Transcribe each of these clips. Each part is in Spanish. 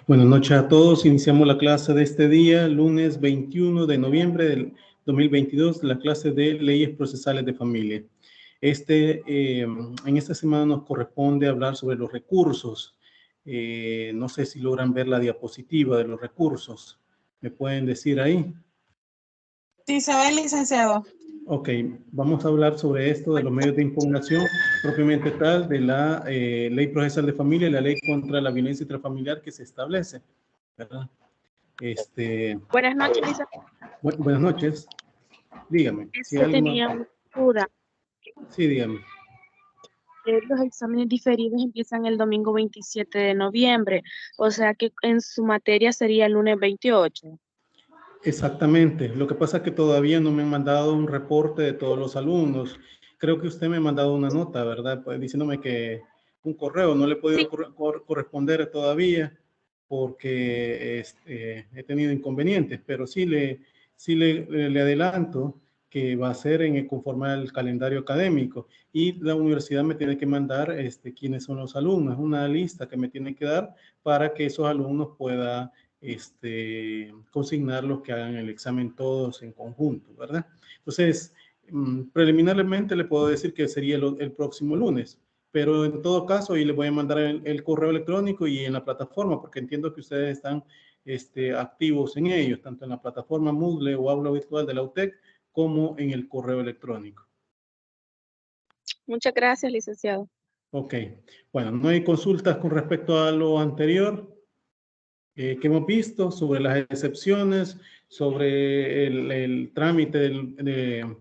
Buenas noches a todos. Iniciamos la clase de este día, lunes 21 de noviembre del 2022, la clase de Leyes Procesales de Familia. En esta semana nos corresponde hablar sobre los recursos. No sé si logran ver la diapositiva de los recursos. ¿Me pueden decir ahí? Sí, se ve, licenciado. Ok, vamos a hablar sobre esto de los medios de impugnación propiamente tal de la Ley Procesal de Familia y la Ley contra la Violencia Intrafamiliar que se establece, ¿verdad? Buenas noches, licenciado. Buenas noches. Dígame. Si Tenía una duda. Sí, dígame. Los exámenes diferidos empiezan el domingo 27 de noviembre, o sea que en su materia sería el lunes 28. Exactamente. Lo que pasa es que todavía no me han mandado un reporte de todos los alumnos. Creo que usted me ha mandado una nota, ¿verdad? Pues diciéndome que un correo no le he podido corresponder todavía porque he tenido inconvenientes, pero sí le adelanto que va a ser conforme al calendario académico y la universidad me tiene que mandar quiénes son los alumnos, una lista que me tiene que dar para que esos alumnos puedan consignar los que hagan el examen todos en conjunto, ¿verdad? Entonces, preliminarmente le puedo decir que sería el próximo lunes, pero en todo caso, ahí le voy a mandar el correo electrónico y en la plataforma, porque entiendo que ustedes están activos en ellos, tanto en la plataforma Moodle o aula virtual de la UTEC, como en el correo electrónico. Muchas gracias, licenciado. Ok. Bueno, no hay consultas con respecto a lo anterior que hemos visto sobre las excepciones, sobre el trámite de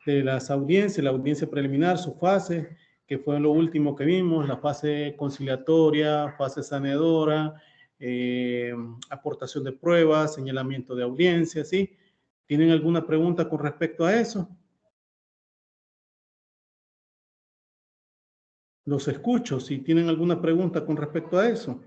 las audiencias, la audiencia preliminar, su fase, que fue lo último que vimos, la fase conciliatoria, fase saneadora, aportación de pruebas, señalamiento de audiencia, ¿sí? ¿Tienen alguna pregunta con respecto a eso? Los escucho, si tienen alguna pregunta con respecto a eso.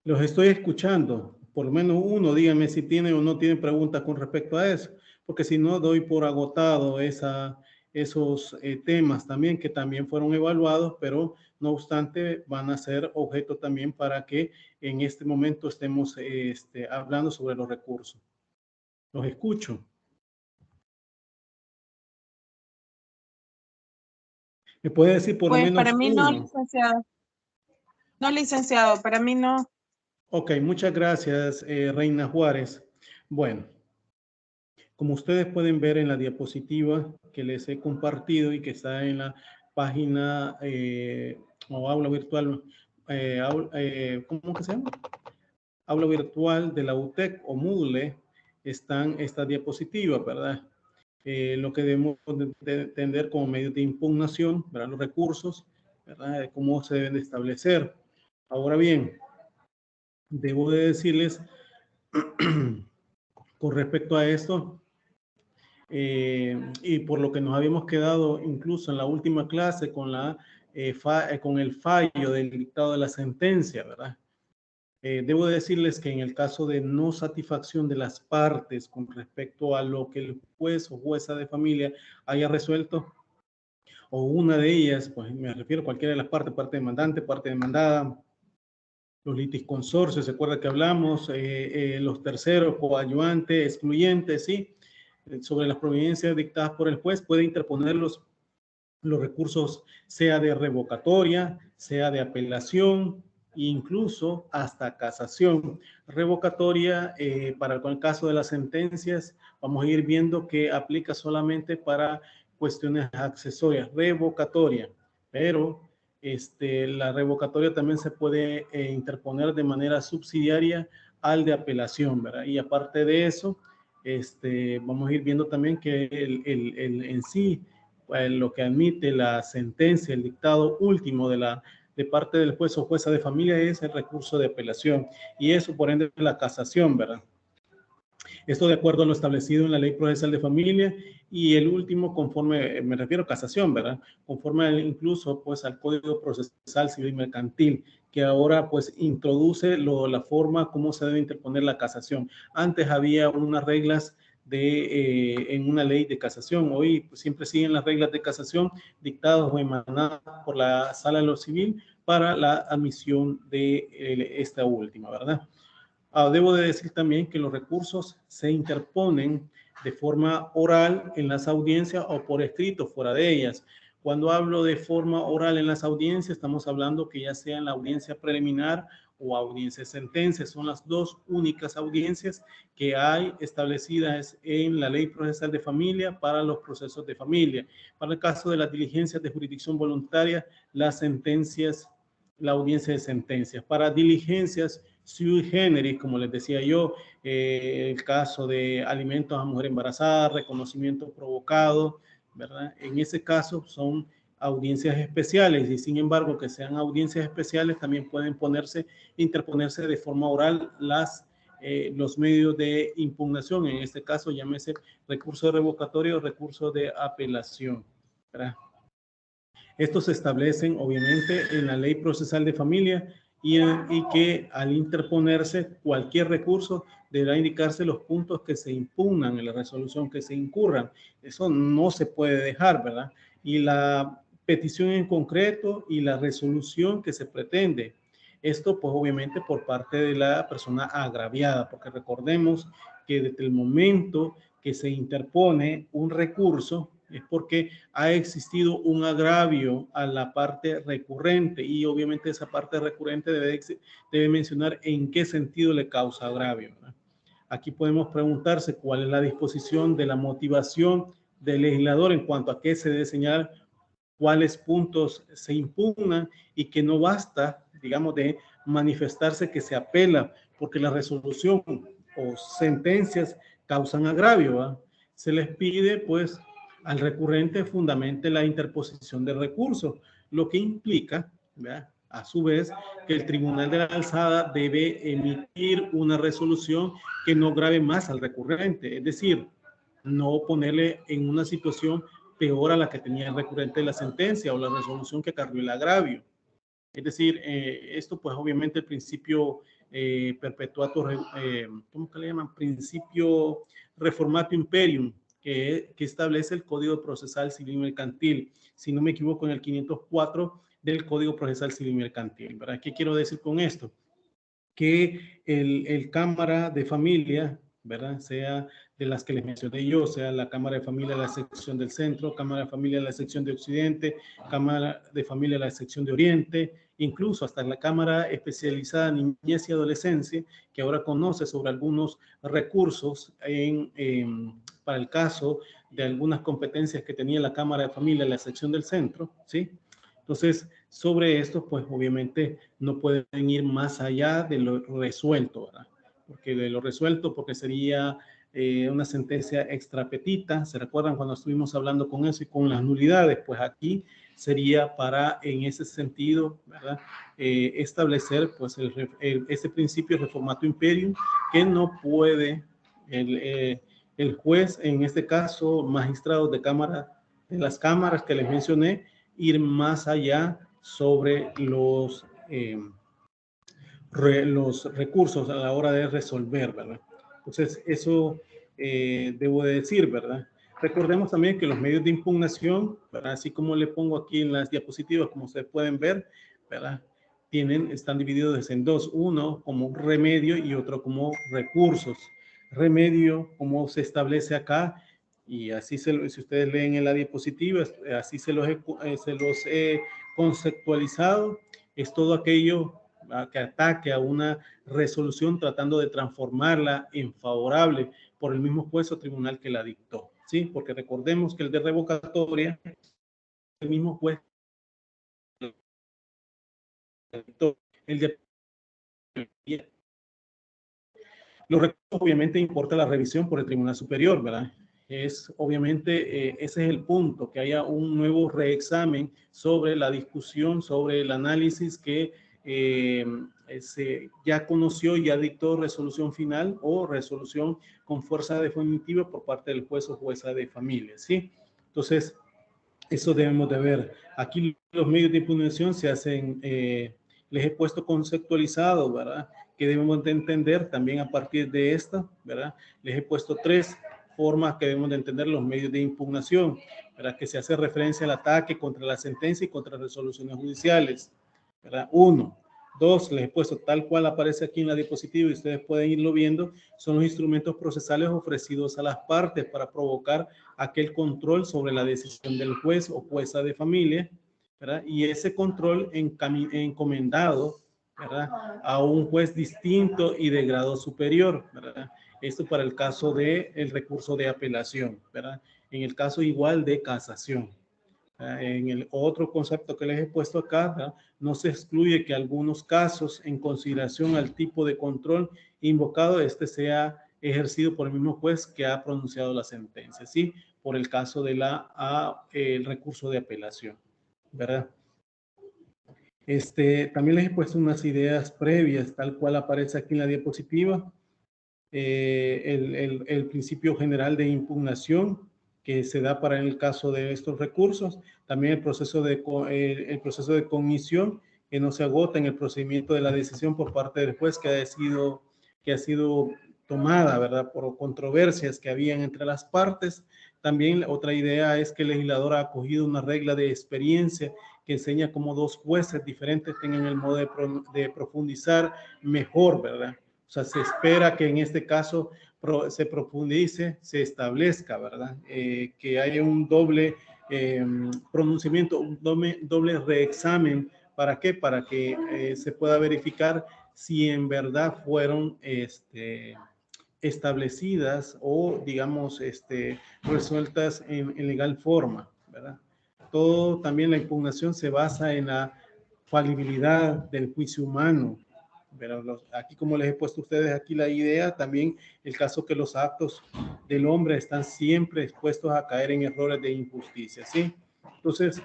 Los estoy escuchando. Por lo menos uno, díganme si tiene o no tiene preguntas con respecto a eso, porque si no, doy por agotado esos temas también que también fueron evaluados, pero no obstante van a ser objeto también para que en este momento estemos hablando sobre los recursos. Los escucho. ¿Me puede decir por lo menos para mí uno? no, licenciado. No, licenciado, para mí no. Ok, muchas gracias, Reina Juárez. Bueno, como ustedes pueden ver en la diapositiva que les he compartido y que está en la página o aula virtual, ¿cómo que se llama? Aula virtual de la UTEC o Moodle, están estas diapositivas, ¿verdad? Lo que debemos de entender como medios de impugnación, ¿verdad? Los recursos, ¿verdad? Cómo se deben de establecer. Ahora bien, debo de decirles con respecto a esto, y por lo que nos habíamos quedado incluso en la última clase con el fallo del dictado de la sentencia, ¿verdad? Debo decirles que en el caso de no satisfacción de las partes con respecto a lo que el juez o jueza de familia haya resuelto, o una de ellas, pues me refiero a cualquiera de las partes, parte demandante, parte demandada, los litisconsorcios, ¿se acuerda que hablamos? Los terceros, coadyuvantes, excluyentes, ¿sí? Sobre las providencias dictadas por el juez, puede interponer los recursos, sea de revocatoria, sea de apelación, incluso hasta casación. Revocatoria, para el caso de las sentencias, vamos a ir viendo que aplica solamente para cuestiones accesorias. Revocatoria, pero la revocatoria también se puede interponer de manera subsidiaria al de apelación, ¿verdad? Y aparte de eso, vamos a ir viendo también que en sí, lo que admite la sentencia, el dictado último de parte del juez o jueza de familia es el recurso de apelación y eso por ende la casación, ¿verdad? Esto de acuerdo a lo establecido en la Ley Procesal de Familia y el último conforme, me refiero a casación, ¿verdad? Conforme incluso pues al Código Procesal Civil Mercantil, que ahora pues introduce la forma como se debe interponer la casación. Antes había unas reglas en una ley de casación. Hoy pues, siempre siguen las reglas de casación dictadas o emanadas por la Sala de lo Civil para la admisión de esta última, ¿verdad? Debo de decir también que los recursos se interponen de forma oral en las audiencias o por escrito fuera de ellas. Cuando hablo de forma oral en las audiencias, estamos hablando que ya sea en la audiencia preliminar o audiencia de sentencia. Son las dos únicas audiencias que hay establecidas en la Ley Procesal de Familia para los procesos de familia. Para el caso de las diligencias de jurisdicción voluntaria, las sentencias, la audiencia de sentencias. Para diligencias sui generis, como les decía yo, el caso de alimentos a mujer embarazada, reconocimiento provocado, ¿verdad? En ese caso son audiencias especiales y sin embargo que sean audiencias especiales también pueden interponerse de forma oral los medios de impugnación, en este caso llámese recurso de revocatorio o recurso de apelación, ¿verdad? Estos se establecen obviamente en la Ley Procesal de Familia y que al interponerse cualquier recurso deberá indicarse los puntos que se impugnan en la resolución que se incurran. Eso no se puede dejar, ¿verdad? Y la petición en concreto y la resolución que se pretende. Esto, pues, obviamente por parte de la persona agraviada, porque recordemos que desde el momento que se interpone un recurso, es porque ha existido un agravio a la parte recurrente y obviamente esa parte recurrente debe mencionar en qué sentido le causa agravio, ¿verdad? Aquí podemos preguntarse cuál es la disposición de la motivación del legislador en cuanto a qué se debe señalar, cuáles puntos se impugnan y que no basta, digamos, de manifestarse que se apela porque la resolución o sentencias causan agravio, ¿verdad? Se les pide, pues, al recurrente fundamente la interposición de recursos, lo que implica, ¿verdad?, a su vez, que el Tribunal de la Alzada debe emitir una resolución que no grave más al recurrente, es decir, no ponerle en una situación peor a la que tenía el recurrente de la sentencia o la resolución que acarrió el agravio. Es decir, esto pues obviamente el principio perpetuato, ¿cómo que le llaman? Principio reformato imperium, que establece el Código Procesal Civil Mercantil, si no me equivoco, en el 504 del Código Procesal Civil Mercantil, ¿verdad? ¿Qué quiero decir con esto? Que el Cámara de Familia, ¿verdad?, sea de las que les mencioné yo, sea la Cámara de Familia de la sección del centro, Cámara de Familia de la sección de occidente, Cámara de Familia de la sección de oriente, incluso hasta la Cámara especializada en niñez y adolescencia, que ahora conoce sobre algunos recursos para el caso de algunas competencias que tenía la Cámara de Familia de la sección del centro, ¿sí? Entonces, sobre esto, pues obviamente no pueden ir más allá de lo resuelto, ¿verdad? Porque de lo resuelto, porque sería una sentencia extrapetita. ¿Se recuerdan cuando estuvimos hablando con eso y con las nulidades? Pues aquí sería para, en ese sentido, ¿verdad?, establecer pues ese principio reformato imperium que no puede el juez, en este caso magistrados de las cámaras que les mencioné, ir más allá sobre los recursos a la hora de resolver, ¿verdad? Entonces, eso debo de decir, ¿verdad? Recordemos también que los medios de impugnación, ¿verdad?, así como le pongo aquí en las diapositivas, como ustedes pueden ver, ¿verdad?, están divididos en dos, uno como remedio y otro como recursos. Remedio, como se establece acá, y así si ustedes leen en la diapositiva, así se los he conceptualizado, es todo aquello que ataque a una resolución tratando de transformarla en favorable por el mismo juez o tribunal que la dictó, ¿sí? Porque recordemos que el de revocatoria, el mismo juez dictó, el de los recursos, obviamente importa la revisión por el Tribunal Superior, ¿verdad? Es obviamente, ese es el punto, que haya un nuevo reexamen sobre la discusión, sobre el análisis que se ya conoció y ya dictó resolución final o resolución con fuerza definitiva por parte del juez o jueza de familia, ¿sí? Entonces, eso debemos de ver. Aquí los medios de impugnación se hacen, les he puesto conceptualizado, ¿verdad?, que debemos de entender también a partir de esta, ¿verdad? Les he puesto tres formas que debemos de entender los medios de impugnación, ¿verdad? Que se hace referencia al ataque contra la sentencia y contra resoluciones judiciales, ¿verdad? 1. 2, les he puesto tal cual aparece aquí en la diapositiva y ustedes pueden irlo viendo, son los instrumentos procesales ofrecidos a las partes para provocar aquel control sobre la decisión del juez o jueza de familia, ¿verdad? Y ese control encomendado, ¿verdad? A un juez distinto y de grado superior, ¿verdad? Esto para el caso del recurso de apelación, ¿verdad? En el caso igual de casación. En el otro concepto que les he puesto acá, ¿verdad? No se excluye que algunos casos, en consideración al tipo de control invocado, este sea ejercido por el mismo juez que ha pronunciado la sentencia, ¿sí? Por el caso de el recurso de apelación, ¿verdad? También les he puesto unas ideas previas, tal cual aparece aquí en la diapositiva. El principio general de impugnación que se da para el caso de estos recursos, también el proceso de cognición que no se agota en el procedimiento de la decisión por parte del juez que ha sido tomada, ¿verdad? Por controversias que habían entre las partes. También otra idea es que el legislador ha acogido una regla de experiencia que enseña cómo dos jueces diferentes tengan el modo de profundizar mejor, ¿verdad? O sea, se espera que en este caso se profundice, se establezca, ¿verdad? Que haya un doble pronunciamiento, un doble reexamen. ¿Para qué? Para que se pueda verificar si en verdad fueron establecidas o, digamos, resueltas en legal forma, ¿verdad? Todo también la impugnación se basa en la falibilidad del juicio humano. Pero aquí, como les he puesto a ustedes aquí la idea, también el caso que los actos del hombre están siempre expuestos a caer en errores de injusticia, ¿sí? Entonces,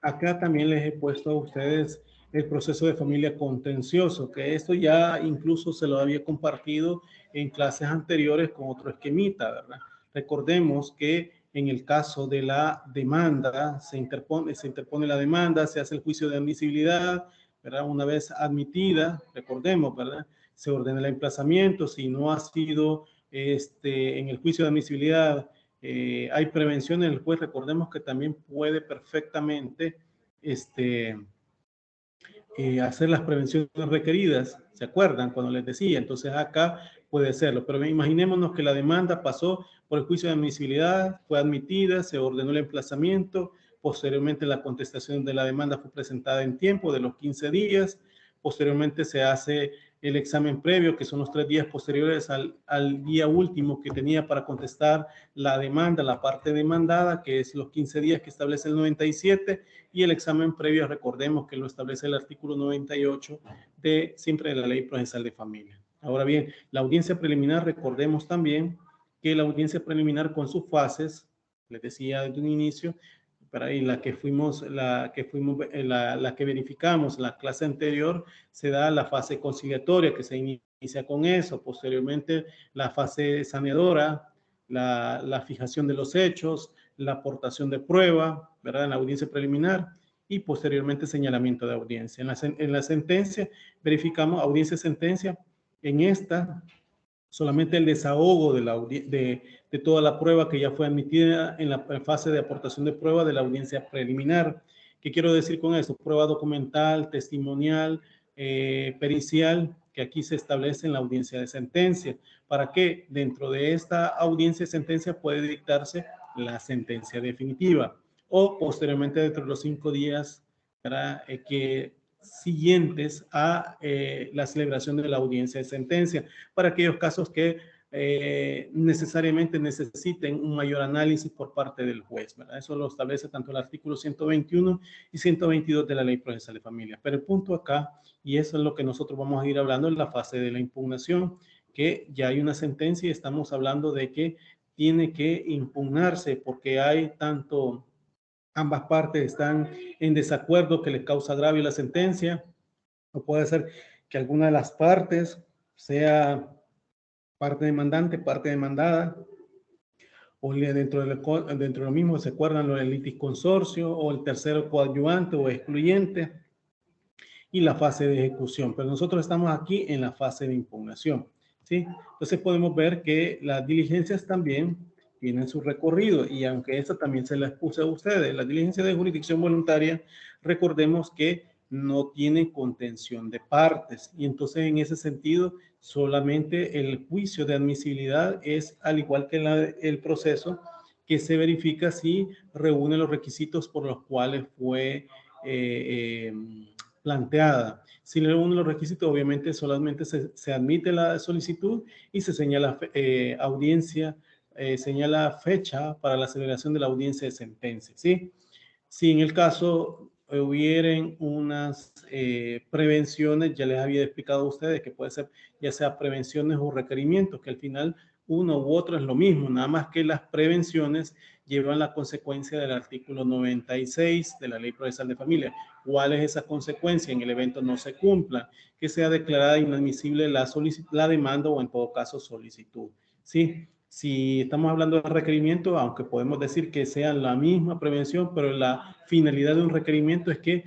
acá también les he puesto a ustedes el proceso de familia contencioso, que esto ya incluso se lo había compartido en clases anteriores con otro esquemita, ¿verdad? Recordemos que en el caso de la demanda, se interpone la demanda, se hace el juicio de admisibilidad, ¿verdad? Una vez admitida, recordemos, ¿verdad? Se ordena el emplazamiento. Si no ha sido en el juicio de admisibilidad, hay prevención en el juez. Recordemos que también puede perfectamente hacer las prevenciones requeridas. ¿Se acuerdan cuando les decía? Entonces acá puede hacerlo. Pero imaginémonos que la demanda pasó por el juicio de admisibilidad, fue admitida, se ordenó el emplazamiento. Posteriormente la contestación de la demanda fue presentada en tiempo de los 15 días. Posteriormente se hace el examen previo, que son los 3 días posteriores al día último que tenía para contestar la demanda, la parte demandada, que es los 15 días que establece el 97, y el examen previo, recordemos que lo establece el artículo 98 siempre de la Ley Procesal de Familia. Ahora bien, la audiencia preliminar, recordemos también que la audiencia preliminar con sus fases, les decía desde un inicio, y la que verificamos en la clase anterior, se da la fase conciliatoria, que se inicia con eso. Posteriormente, la fase saneadora, la fijación de los hechos, la aportación de prueba, ¿verdad? En la audiencia preliminar, y posteriormente señalamiento de audiencia. En la sentencia, verificamos audiencia-sentencia. En esta, solamente el desahogo de toda la prueba que ya fue admitida en la fase de aportación de prueba de la audiencia preliminar. ¿Qué quiero decir con esto? Prueba documental, testimonial, pericial, que aquí se establece en la audiencia de sentencia. ¿Para qué? Dentro de esta audiencia de sentencia puede dictarse la sentencia definitiva, o posteriormente dentro de los 5 días siguientes a la celebración de la audiencia de sentencia, para aquellos casos que necesariamente necesiten un mayor análisis por parte del juez, ¿verdad? Eso lo establece tanto el artículo 121 y 122 de la Ley Procesal de Familia. Pero el punto acá, y eso es lo que nosotros vamos a ir hablando en la fase de la impugnación, que ya hay una sentencia y estamos hablando de que tiene que impugnarse porque hay ambas partes están en desacuerdo, que le causa agravio la sentencia, o puede ser que alguna de las partes sea parte demandante, parte demandada, o dentro de lo mismo se acuerdan lo del litisconsorcio, o el tercero coadyuvante o excluyente, y la fase de ejecución. Pero nosotros estamos aquí en la fase de impugnación. ¿sí? Entonces podemos ver que las diligencias también tienen su recorrido, y aunque esta también se las puse a ustedes, la diligencia de jurisdicción voluntaria, recordemos que no tiene contención de partes, y entonces en ese sentido solamente el juicio de admisibilidad es, al igual que el proceso, que se verifica si reúne los requisitos por los cuales fue planteada. Si reúne los requisitos, obviamente solamente se admite la solicitud y se señala audiencia, señala fecha para la celebración de la audiencia de sentencia, ¿sí? Si en el caso hubieran unas prevenciones, ya les había explicado a ustedes que puede ser ya sea prevenciones o requerimientos, que al final uno u otro es lo mismo, nada más que las prevenciones llevan la consecuencia del artículo 96 de la Ley Procesal de Familia. ¿Cuál es esa consecuencia? En el evento no se cumpla, que sea declarada inadmisible la demanda o en todo caso solicitud, ¿sí? Si estamos hablando de requerimiento, aunque podemos decir que sea la misma prevención, pero la finalidad de un requerimiento es que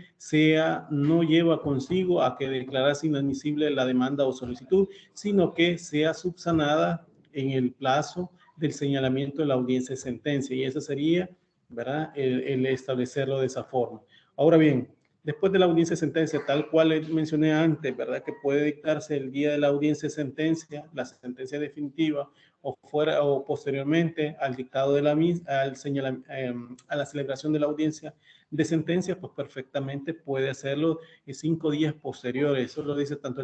no lleva consigo a que declarase inadmisible la demanda o solicitud, sino que sea subsanada en el plazo del señalamiento de la audiencia de sentencia, y eso sería, ¿verdad?, el establecerlo de esa forma. Ahora bien, después de la audiencia de sentencia, tal cual mencioné antes, ¿verdad?, que puede dictarse el día de la audiencia de sentencia, la sentencia definitiva, o posteriormente al dictado de la misma, a la celebración de la audiencia de sentencia, pues perfectamente puede hacerlo en 5 días posteriores. Eso lo dice tanto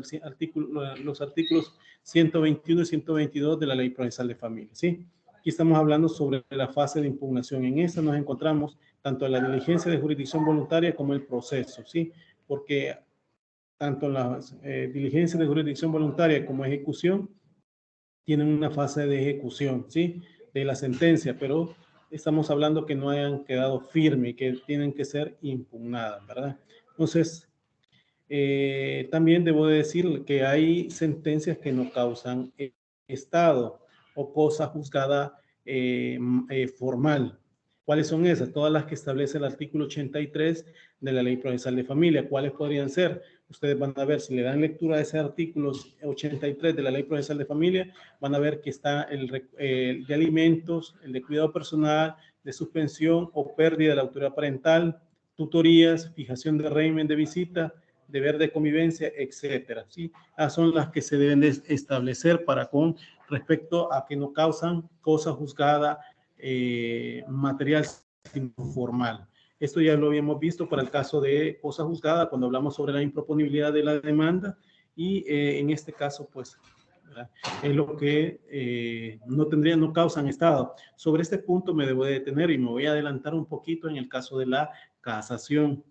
los artículos 121 y 122 de la Ley Procesal de Familia, ¿sí? Aquí estamos hablando sobre la fase de impugnación. En esta nos encontramos tanto en la diligencia de jurisdicción voluntaria como el proceso, ¿sí? Porque tanto las diligencias de jurisdicción voluntaria como ejecución tienen una fase de ejecución, ¿sí?, de la sentencia, pero estamos hablando que no hayan quedado firmes y que tienen que ser impugnadas, ¿verdad? Entonces, también debo decir que hay sentencias que no causan estado o cosa juzgada formal. ¿Cuáles son esas? Todas las que establece el artículo 83 de la Ley Procesal de Familia. ¿Cuáles podrían ser? Ustedes van a ver, si le dan lectura a ese artículo 83 de la Ley Procesal de Familia, van a ver que está el de alimentos, el de cuidado personal, de suspensión o pérdida de la autoridad parental, tutorías, fijación de régimen de visita, deber de convivencia, etcétera, ¿sí? Son las que se deben de establecer con respecto a que no causan cosa juzgada material formal. Esto ya lo habíamos visto para el caso de cosa juzgada cuando hablamos sobre la improponibilidad de la demanda, y en este caso, pues, ¿verdad?, es lo que no causan estado. Sobre este punto me debo de detener y me voy a adelantar un poquito en el caso de la casación.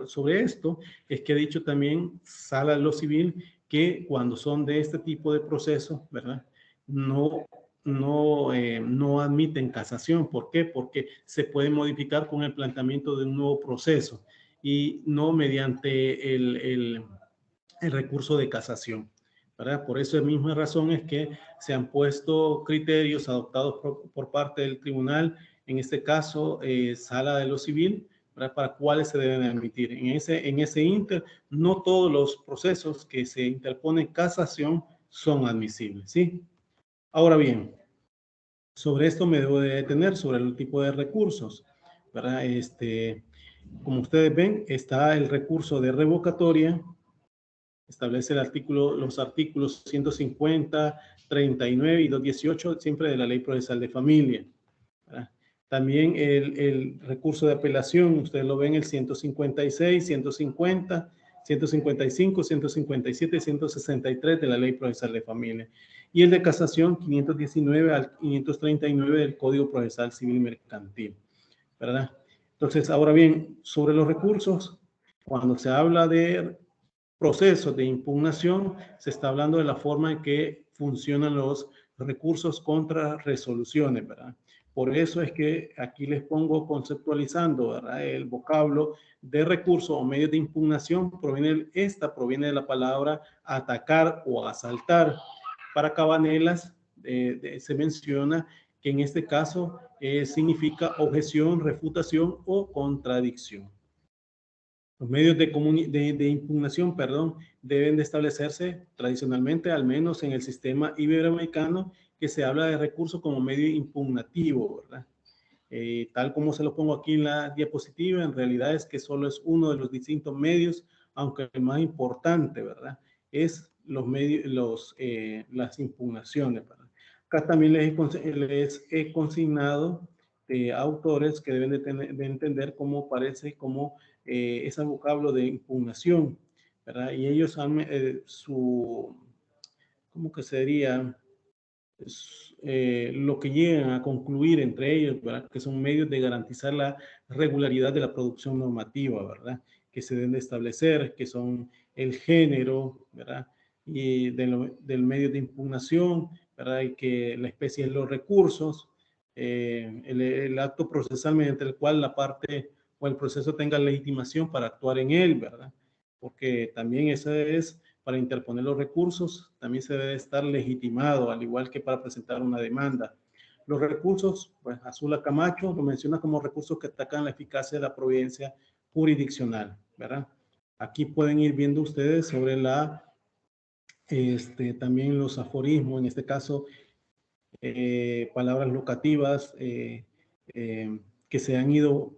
Sobre esto es que ha dicho también Sala de lo Civil que cuando son de este tipo de procesos, ¿verdad?, no admiten casación. ¿Por qué? Porque se puede modificar con el planteamiento de un nuevo proceso y no mediante el recurso de casación, ¿verdad? Por esa misma razón es que se han puesto criterios adoptados por parte del tribunal, en este caso Sala de lo Civil, ¿verdad?, para cuáles se deben admitir. En ese inter, no todos los procesos que se interponen casación son admisibles, ¿sí? Ahora bien, sobre esto me debo de detener, sobre el tipo de recursos, ¿verdad? Como ustedes ven, está el recurso de revocatoria, establece los artículos 150, 39 y 218, siempre de la Ley Procesal de Familia, ¿verdad? También el recurso de apelación, ustedes lo ven, el 156, 150, 155, 157 y 163 de la Ley Procesal de Familia. Y el de casación, 519 al 539 del Código Procesal Civil y Mercantil, ¿verdad? Entonces, ahora bien, sobre los recursos, cuando se habla de procesos de impugnación, se está hablando de la forma en que funcionan los recursos contra resoluciones, ¿verdad? Por eso es que aquí les pongo conceptualizando, ¿verdad?, el vocablo de recurso o medios de impugnación. Proviene de la palabra atacar o asaltar. Para Cabanelas se menciona que en este caso significa objeción, refutación o contradicción. Los medios de impugnación, perdón, deben de establecerse tradicionalmente, al menos en el sistema iberoamericano, que se habla de recurso como medio impugnativo, ¿verdad? Tal como se lo pongo aquí en la diapositiva, en realidad es que solo es uno de los distintos medios, aunque el más importante, ¿verdad? Es los medios, las impugnaciones, ¿verdad? Acá también les he consignado autores que deben de entender cómo parece, cómo ese vocablo de impugnación, ¿verdad? Y ellos han ¿cómo que sería? Lo que llegan a concluir entre ellos, ¿verdad? Que son medios de garantizar la regularidad de la producción normativa, ¿verdad? Que se deben de establecer, que son el género, ¿verdad? Y del medio de impugnación, ¿verdad? Y que la especie de los recursos, el acto procesal mediante el cual la parte o el proceso tenga legitimación para actuar en él, ¿verdad? Porque también esa es para interponer los recursos, también se debe estar legitimado, al igual que para presentar una demanda. Los recursos, pues Azula Camacho lo menciona como recursos que atacan la eficacia de la providencia jurisdiccional, ¿verdad? Aquí pueden ir viendo ustedes sobre también los aforismos, en este caso, palabras locativas que se han ido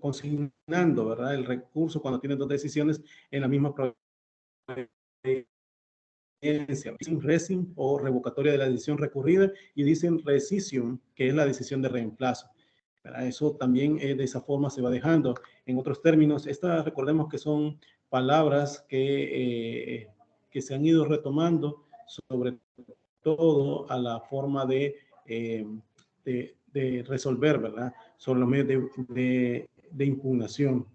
consignando, ¿verdad? El recurso cuando tiene dos decisiones en la misma providencia, rescission o revocatoria de la decisión recurrida, y dicen rescission, que es la decisión de reemplazo. ¿Verdad? Eso también de esa forma se va dejando. En otros términos, recordemos que son palabras que se han ido retomando, sobre todo a la forma de resolver, ¿verdad? Sobre los medios de impugnación.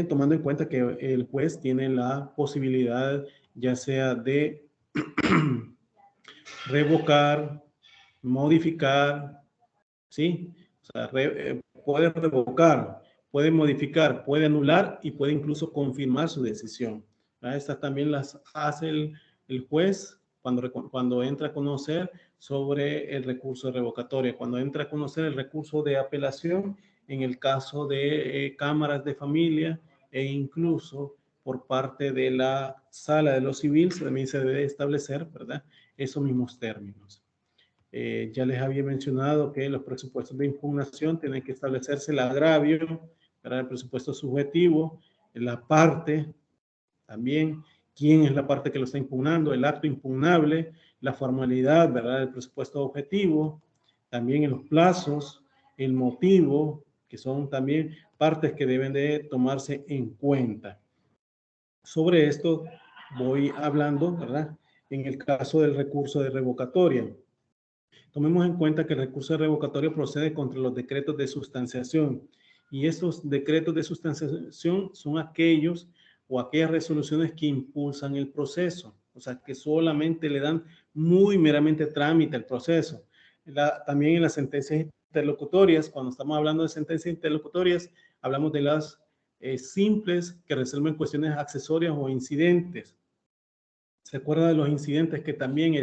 Tomando en cuenta que el juez tiene la posibilidad ya sea de revocar, modificar, ¿sí? O sea, puede revocar, puede modificar, puede anular y puede incluso confirmar su decisión. ¿Verdad? Estas también las hace el juez cuando entra a conocer sobre el recurso de revocatoria, cuando entra a conocer el recurso de apelación en el caso de cámaras de familia e incluso por parte de la sala de lo civil también se debe establecer, ¿verdad? Esos mismos términos. Ya les había mencionado que los presupuestos de impugnación tienen que establecerse el agravio, ¿verdad? El presupuesto subjetivo, la parte, también quién es la parte que lo está impugnando, el acto impugnable, la formalidad, ¿verdad? El presupuesto objetivo, también en los plazos, el motivo, que son también partes que deben de tomarse en cuenta. Sobre esto voy hablando, ¿verdad? En el caso del recurso de revocatoria. Tomemos en cuenta que el recurso de revocatoria procede contra los decretos de sustanciación, y esos decretos de sustanciación son aquellos o aquellas resoluciones que impulsan el proceso, o sea, que solamente le dan muy meramente trámite al proceso. También en las sentencias interlocutorias, cuando estamos hablando de sentencias interlocutorias, hablamos de las simples que resuelven cuestiones accesorias o incidentes. ¿Se acuerda de los incidentes que también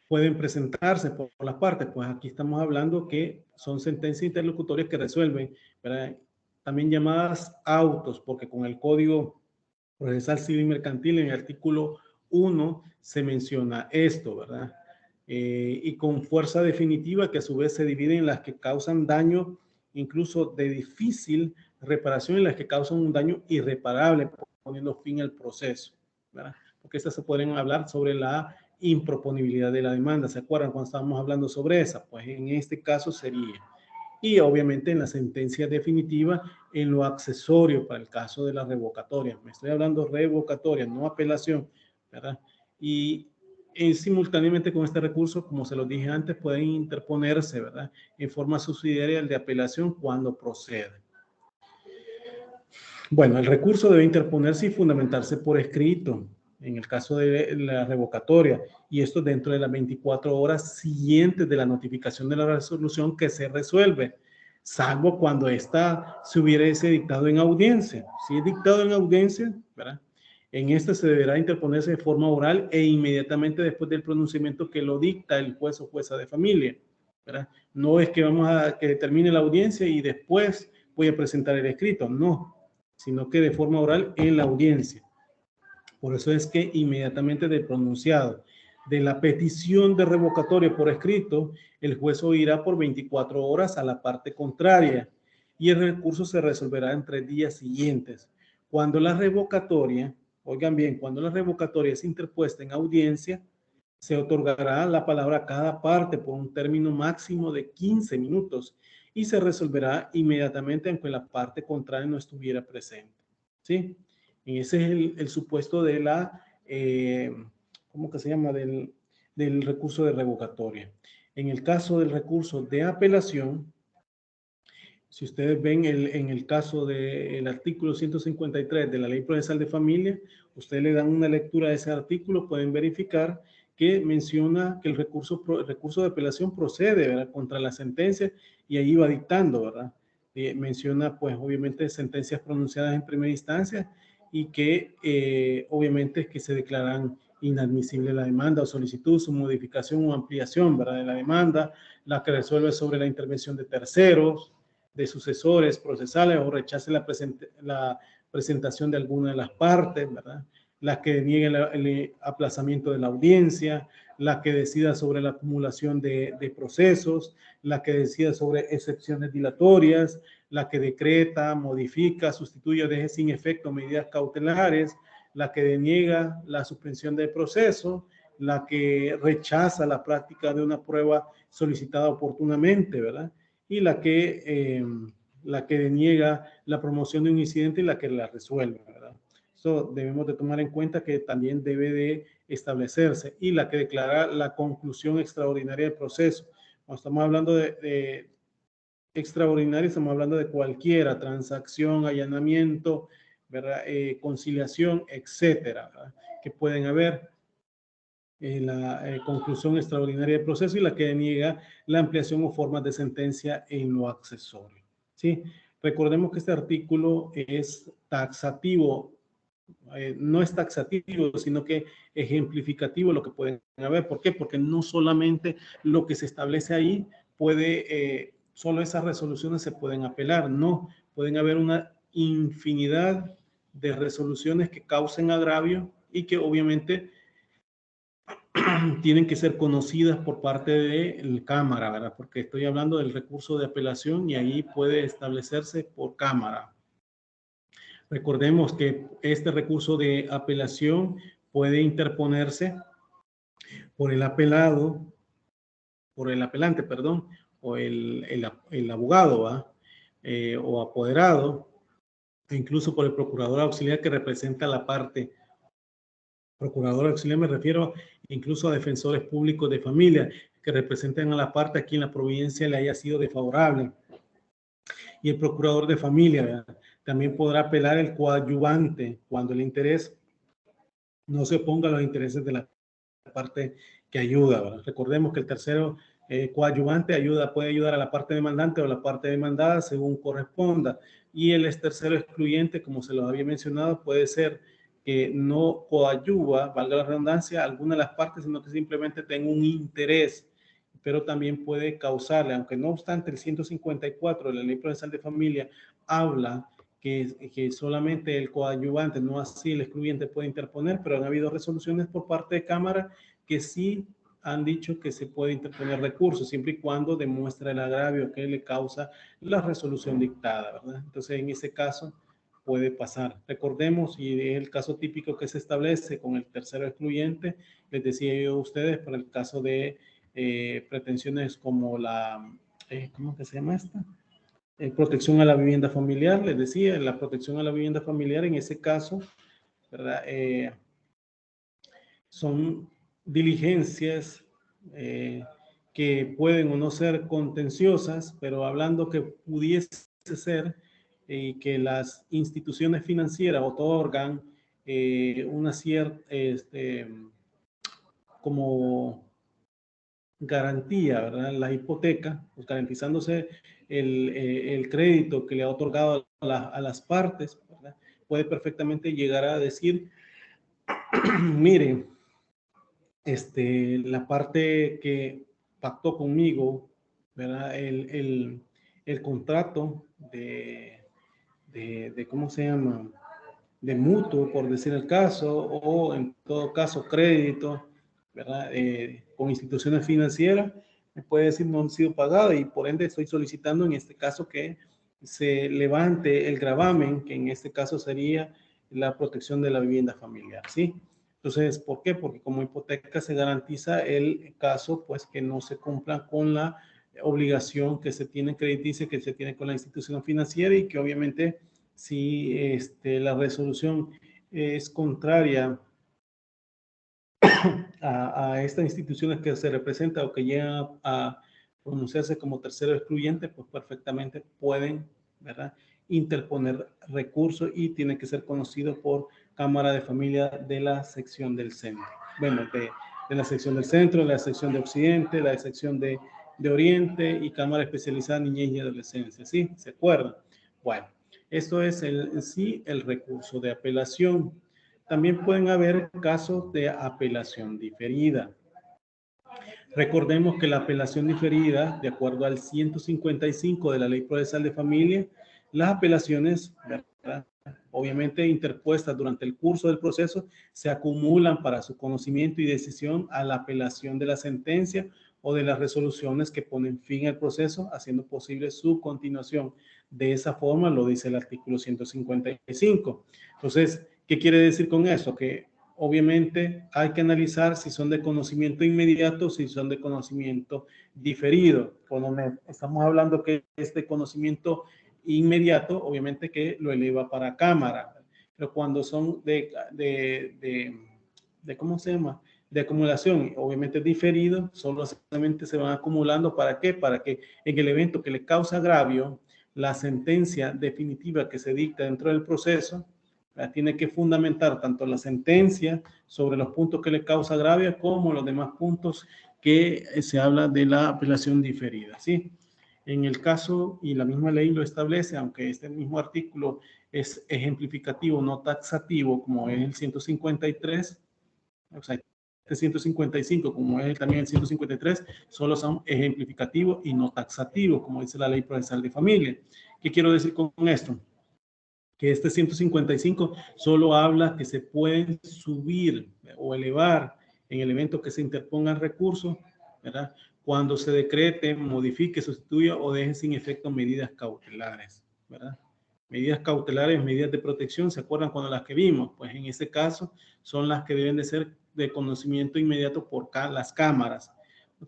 pueden presentarse por las partes? Pues aquí estamos hablando que son sentencias interlocutorias que resuelven, ¿verdad? También llamadas autos, porque con el Código Procesal Civil y Mercantil en el artículo 1 se menciona esto, ¿verdad? Y con fuerza definitiva, que a su vez se dividen en las que causan daño incluso de difícil reparación y las que causan un daño irreparable, poniendo fin al proceso, ¿verdad? Porque estas se pueden hablar sobre la improponibilidad de la demanda. ¿Se acuerdan cuando estábamos hablando sobre esa? Pues en este caso sería. Y obviamente en la sentencia definitiva, en lo accesorio para el caso de la revocatoria. Me estoy hablando revocatoria, no apelación, ¿verdad? Y simultáneamente con este recurso, como se los dije antes, pueden interponerse, ¿verdad? En forma subsidiaria el de apelación cuando procede. Bueno, el recurso debe interponerse y fundamentarse por escrito en el caso de la revocatoria, y esto dentro de las 24 horas siguientes de la notificación de la resolución que se resuelve, salvo cuando esta se hubiese dictado en audiencia. Si es dictado en audiencia, ¿verdad? En esta se deberá interponerse de forma oral e inmediatamente después del pronunciamiento que lo dicta el juez o jueza de familia, ¿verdad? No es que vamos a que termine la audiencia y después voy a presentar el escrito, no, sino que de forma oral en la audiencia. Por eso es que inmediatamente del pronunciado de la petición de revocatoria por escrito, el juez oirá por 24 horas a la parte contraria y el recurso se resolverá en 3 días siguientes. Cuando la revocatoria, oigan bien, cuando la revocatoria es interpuesta en audiencia, se otorgará la palabra a cada parte por un término máximo de 15 minutos y se resolverá inmediatamente aunque la parte contraria no estuviera presente. ¿Sí? Y ese es el supuesto de la, ¿cómo que se llama? Del recurso de revocatoria. En el caso del recurso de apelación, si ustedes ven en el caso del artículo 153 de la Ley Procesal de Familia, ustedes le dan una lectura de ese artículo, pueden verificar que menciona que el recurso de apelación procede, ¿verdad?, contra la sentencia y ahí va dictando, ¿verdad? Menciona, pues, obviamente, sentencias pronunciadas en primera instancia y que, obviamente, que se declaran inadmisible la demanda o solicitud, su modificación o ampliación, ¿verdad?, de la demanda, la que resuelve sobre la intervención de terceros, de sucesores procesales o rechace la presentación de alguna de las partes, ¿verdad? La que niegue el aplazamiento de la audiencia, la que decida sobre la acumulación de procesos, la que decida sobre excepciones dilatorias, la que decreta, modifica, sustituye o deje sin efecto medidas cautelares, la que deniega la suspensión del proceso, la que rechaza la práctica de una prueba solicitada oportunamente, ¿verdad? Y la que deniega la promoción de un incidente y la que la resuelve, ¿verdad? Eso debemos de tomar en cuenta que también debe de establecerse, y la que declara la conclusión extraordinaria del proceso. Cuando estamos hablando de extraordinaria, estamos hablando de cualquiera, transacción, allanamiento, ¿verdad? Conciliación, etcétera, ¿verdad?, que pueden haber. La conclusión extraordinaria del proceso y la que deniega la ampliación o formas de sentencia en lo accesorio. ¿Sí? Recordemos que este artículo es taxativo, no es taxativo, sino que ejemplificativo lo que pueden haber. ¿Por qué? Porque no solamente lo que se establece ahí puede, solo esas resoluciones se pueden apelar, no, pueden haber una infinidad de resoluciones que causen agravio y que obviamente tienen que ser conocidas por parte de la Cámara, ¿verdad? Porque estoy hablando del recurso de apelación y ahí puede establecerse por Cámara. Recordemos que este recurso de apelación puede interponerse por el apelado, por el apelante, perdón, o el abogado, ¿va? O apoderado, e incluso por el procurador auxiliar que representa la parte. Procurador auxiliar me refiero incluso a defensores públicos de familia que representen a la parte a quien la providencia le haya sido desfavorable. Y el procurador de familia, ¿verdad?, también podrá apelar el coadyuvante cuando el interés no se oponga a los intereses de la parte que ayuda, ¿verdad? Recordemos que el tercero coadyuvante puede ayudar a la parte demandante o a la parte demandada según corresponda. Y el tercero excluyente, como se los había mencionado, puede ser que no coadyuva, valga la redundancia, alguna de las partes, sino que simplemente tenga un interés, pero también puede causarle, aunque no obstante el 154 de la Ley Procesal de Familia habla que solamente el coadyuvante, no así el excluyente, puede interponer, pero han habido resoluciones por parte de Cámara que sí han dicho que se puede interponer recursos, siempre y cuando demuestra el agravio que le causa la resolución dictada, ¿verdad? Entonces, en ese caso puede pasar. Recordemos, y es el caso típico que se establece con el tercero excluyente, les decía yo a ustedes, para el caso de pretensiones como la, ¿cómo que se llama esta? Protección a la vivienda familiar, les decía, la protección a la vivienda familiar en ese caso, ¿verdad? Son diligencias que pueden o no ser contenciosas, pero hablando que pudiese ser que las instituciones financieras otorgan una cierta, como garantía, ¿verdad?, la hipoteca, pues garantizándose el crédito que le ha otorgado a las partes, ¿verdad?, puede perfectamente llegar a decir, mire, la parte que pactó conmigo, ¿verdad?, el contrato ¿cómo se llama? De mutuo, por decir el caso, o en todo caso crédito, ¿verdad? Con instituciones financieras, me puede decir no han sido pagadas y por ende estoy solicitando en este caso que se levante el gravamen, que en este caso sería la protección de la vivienda familiar, ¿sí? Entonces, ¿por qué? Porque como hipoteca se garantiza el caso, pues que no se cumpla con la obligación que se tiene crediticia, que se tiene con la institución financiera y que obviamente si la resolución es contraria a estas instituciones que se representan o que llegan a pronunciarse como tercero excluyente, pues perfectamente pueden, ¿verdad?, interponer recursos y tiene que ser conocido por Cámara de Familia de la sección del centro. Bueno, de la sección del centro, de la sección de occidente, la sección de oriente y Cámara Especializada en Niñez y Adolescencia, ¿sí? ¿Se acuerdan? Bueno, esto es en sí el recurso de apelación. También pueden haber casos de apelación diferida. Recordemos que la apelación diferida, de acuerdo al 155 de la Ley Procesal de Familia, las apelaciones, ¿verdad?, obviamente interpuestas durante el curso del proceso, se acumulan para su conocimiento y decisión a la apelación de la sentencia o de las resoluciones que ponen fin al proceso, haciendo posible su continuación. De esa forma lo dice el artículo 155. Entonces, ¿qué quiere decir con eso? Que obviamente hay que analizar si son de conocimiento inmediato, si son de conocimiento diferido. Cuando estamos hablando que es de conocimiento inmediato, obviamente que lo eleva para cámara. Pero cuando son ¿cómo se llama?, de acumulación, obviamente diferido, solamente se van acumulando. ¿Para qué? Para que en el evento que le causa agravio, la sentencia definitiva que se dicta dentro del proceso, tiene que fundamentar tanto la sentencia sobre los puntos que le causa agravio como los demás puntos que se habla de la apelación diferida, ¿sí? En el caso, y la misma ley lo establece, aunque este mismo artículo es ejemplificativo, no taxativo, como es el 153, o sea, el 155, como es también el 153, solo son ejemplificativos y no taxativos, como dice la Ley Procesal de Familia. ¿Qué quiero decir con esto? Que este 155 solo habla que se pueden subir o elevar en el evento que se interpongan recursos, ¿verdad?, cuando se decrete, modifique, sustituya o deje sin efecto medidas cautelares, ¿verdad? Medidas cautelares, medidas de protección, ¿se acuerdan cuando las que vimos? Pues en este caso son las que deben de ser de conocimiento inmediato por las cámaras.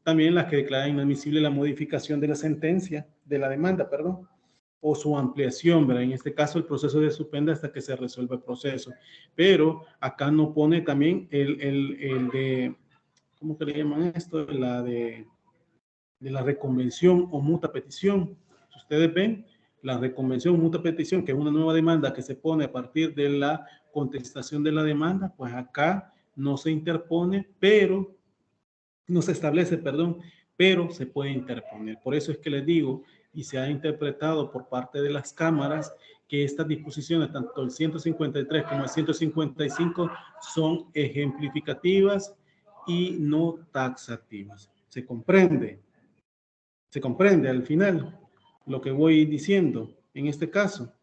También las que declaran inadmisible la modificación de la sentencia, de la demanda, perdón, o su ampliación, ¿verdad? En este caso el proceso se suspende hasta que se resuelva el proceso. Pero acá no pone también el de, ¿cómo que le llaman esto? La de la reconvención o mutua petición. Si ustedes ven, la reconvención o mutua petición, que es una nueva demanda que se pone a partir de la contestación de la demanda, pues acá no se interpone, pero no se establece, perdón, pero se puede interponer. Por eso es que les digo, y se ha interpretado por parte de las cámaras, que estas disposiciones, tanto el 153 como el 155, son ejemplificativas y no taxativas. ¿Se comprende? ¿Se comprende al final lo que voy diciendo en este caso?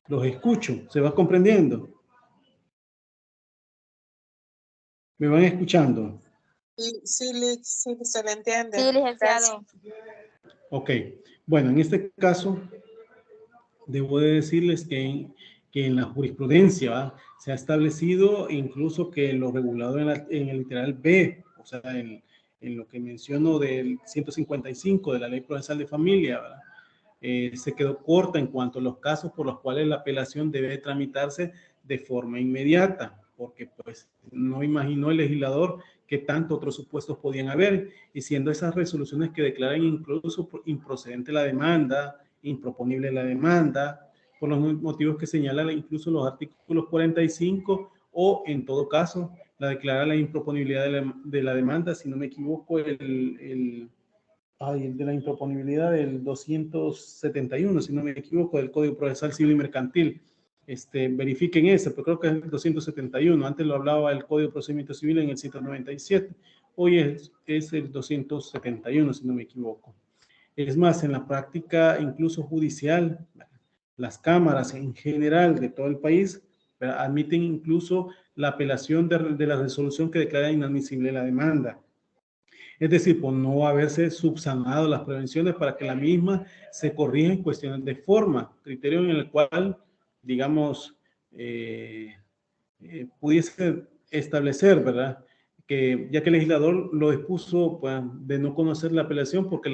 Los escucho, ¿se va comprendiendo? ¿Me van escuchando? Sí, se le entiende. Sí, licenciado. Ok, bueno, en este caso, debo de decirles que en la jurisprudencia, ¿va?, se ha establecido incluso que lo regulado en el literal B, o sea, en lo que menciono del 155 de la Ley Procesal de Familia, ¿verdad?, se quedó corta en cuanto a los casos por los cuales la apelación debe tramitarse de forma inmediata, porque pues no imaginó el legislador que tantos otros supuestos podían haber, y siendo esas resoluciones que declaran incluso improcedente la demanda, improponible la demanda, por los motivos que señalan incluso los artículos 45 o en todo caso la declara la improponibilidad de la demanda, si no me equivoco, el de la improponibilidad del 271, si no me equivoco, del Código Procesal Civil y Mercantil. Verifiquen ese, pero creo que es el 271. Antes lo hablaba el Código de Procedimiento Civil en el 197. Hoy es el 271, si no me equivoco. Es más, en la práctica incluso judicial, las cámaras en general de todo el país admiten incluso la apelación de la resolución que declara inadmisible la demanda. Es decir, por no haberse subsanado las prevenciones para que la misma se corrija en cuestiones de forma, criterio en el cual, digamos, pudiese establecer, ¿verdad? Que ya que el legislador lo dispuso pues, de no conocer la apelación porque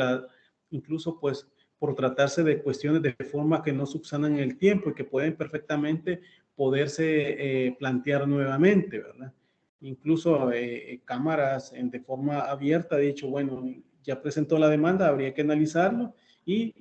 incluso pues por tratarse de cuestiones de forma que no subsanan en el tiempo y que pueden perfectamente poderse plantear nuevamente, ¿verdad? Incluso cámaras de forma abierta ha dicho, bueno, ya presentó la demanda, habría que analizarlo y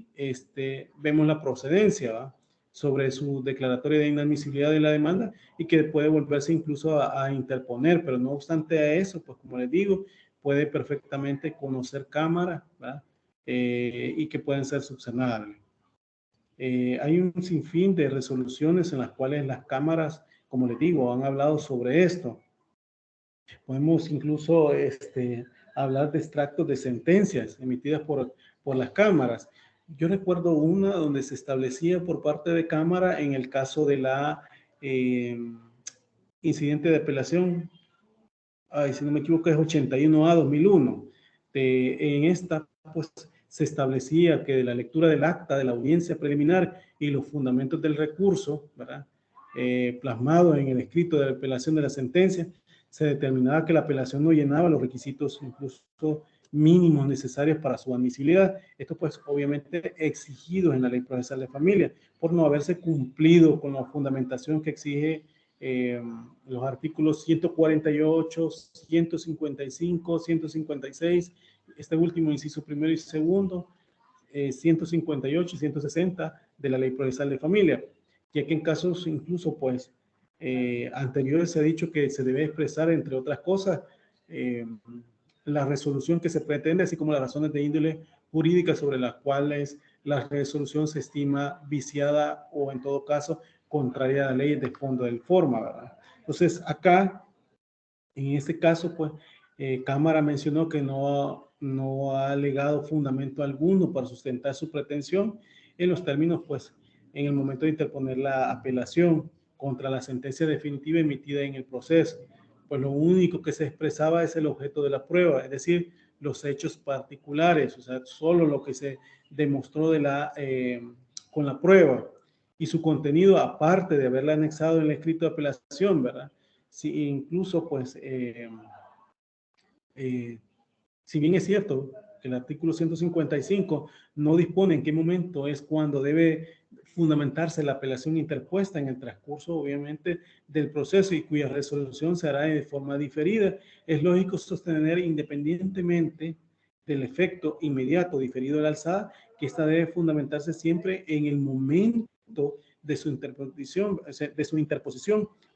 vemos la procedencia, ¿verdad? Sobre su declaratoria de inadmisibilidad de la demanda y que puede volverse incluso a interponer, pero no obstante a eso, pues como les digo, puede perfectamente conocer cámara, ¿verdad? Y que pueden ser subsanables. Hay un sinfín de resoluciones en las cuales las cámaras, como les digo, han hablado sobre esto. Podemos incluso hablar de extractos de sentencias emitidas por las cámaras. Yo recuerdo una donde se establecía por parte de cámara en el caso de la incidente de apelación, si no me equivoco es 81A-2001. En esta, pues, se establecía que de la lectura del acta de la audiencia preliminar y los fundamentos del recurso, ¿verdad? Plasmado en el escrito de apelación de la sentencia, se determinaba que la apelación no llenaba los requisitos incluso mínimos necesarios para su admisibilidad. Esto pues obviamente exigido en la ley procesal de familia por no haberse cumplido con la fundamentación que exige los artículos 148, 155, 156, este último inciso primero y segundo, 158 y 160 de la ley procesal de familia, ya que en casos incluso pues anteriores se ha dicho que se debe expresar, entre otras cosas, la resolución que se pretende, así como las razones de índole jurídica sobre las cuales la resolución se estima viciada o en todo caso contraria a la ley de fondo del forma, ¿verdad? Entonces acá, en este caso, pues, Cámara mencionó que no ha alegado fundamento alguno para sustentar su pretensión en los términos, pues, en el momento de interponer la apelación contra la sentencia definitiva emitida en el proceso. Pues lo único que se expresaba es el objeto de la prueba, es decir, los hechos particulares, o sea, solo lo que se demostró con la prueba y su contenido, aparte de haberla anexado en el escrito de apelación, ¿verdad? Sí, incluso, pues, si bien es cierto que el artículo 155 no dispone en qué momento es cuando debe fundamentarse la apelación interpuesta en el transcurso, obviamente, del proceso y cuya resolución se hará de forma diferida, es lógico sostener independientemente del efecto inmediato diferido de la alzada, que esta debe fundamentarse siempre en el momento de su interposición,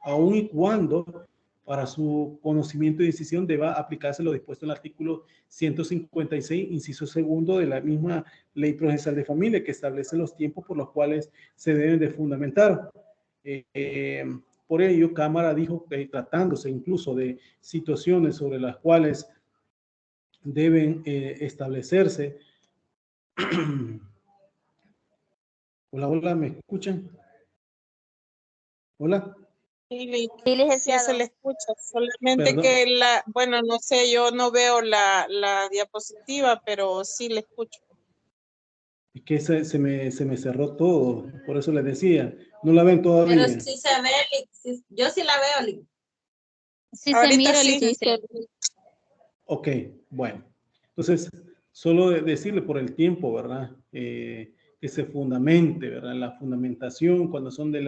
aun y cuando para su conocimiento y decisión deba aplicarse lo dispuesto en el artículo 156, inciso segundo de la misma ley procesal de familia, que establece los tiempos por los cuales se deben de fundamentar. Por ello, Cámara dijo que tratándose incluso de situaciones sobre las cuales deben establecerse. Hola, hola, ¿me escuchan? Hola. Sí, se le escucha, solamente Perdón. que bueno, no sé, yo no veo la diapositiva, pero sí le escucho. Es que se me cerró todo, por eso les decía, no la ven todavía. Pero sí se ve, yo sí la veo, Lick. Sí, Ahorita se mira, sí. licenciado. Ok, bueno. Entonces, solo decirle por el tiempo, ¿verdad? Que se fundamente, ¿verdad? La fundamentación cuando son de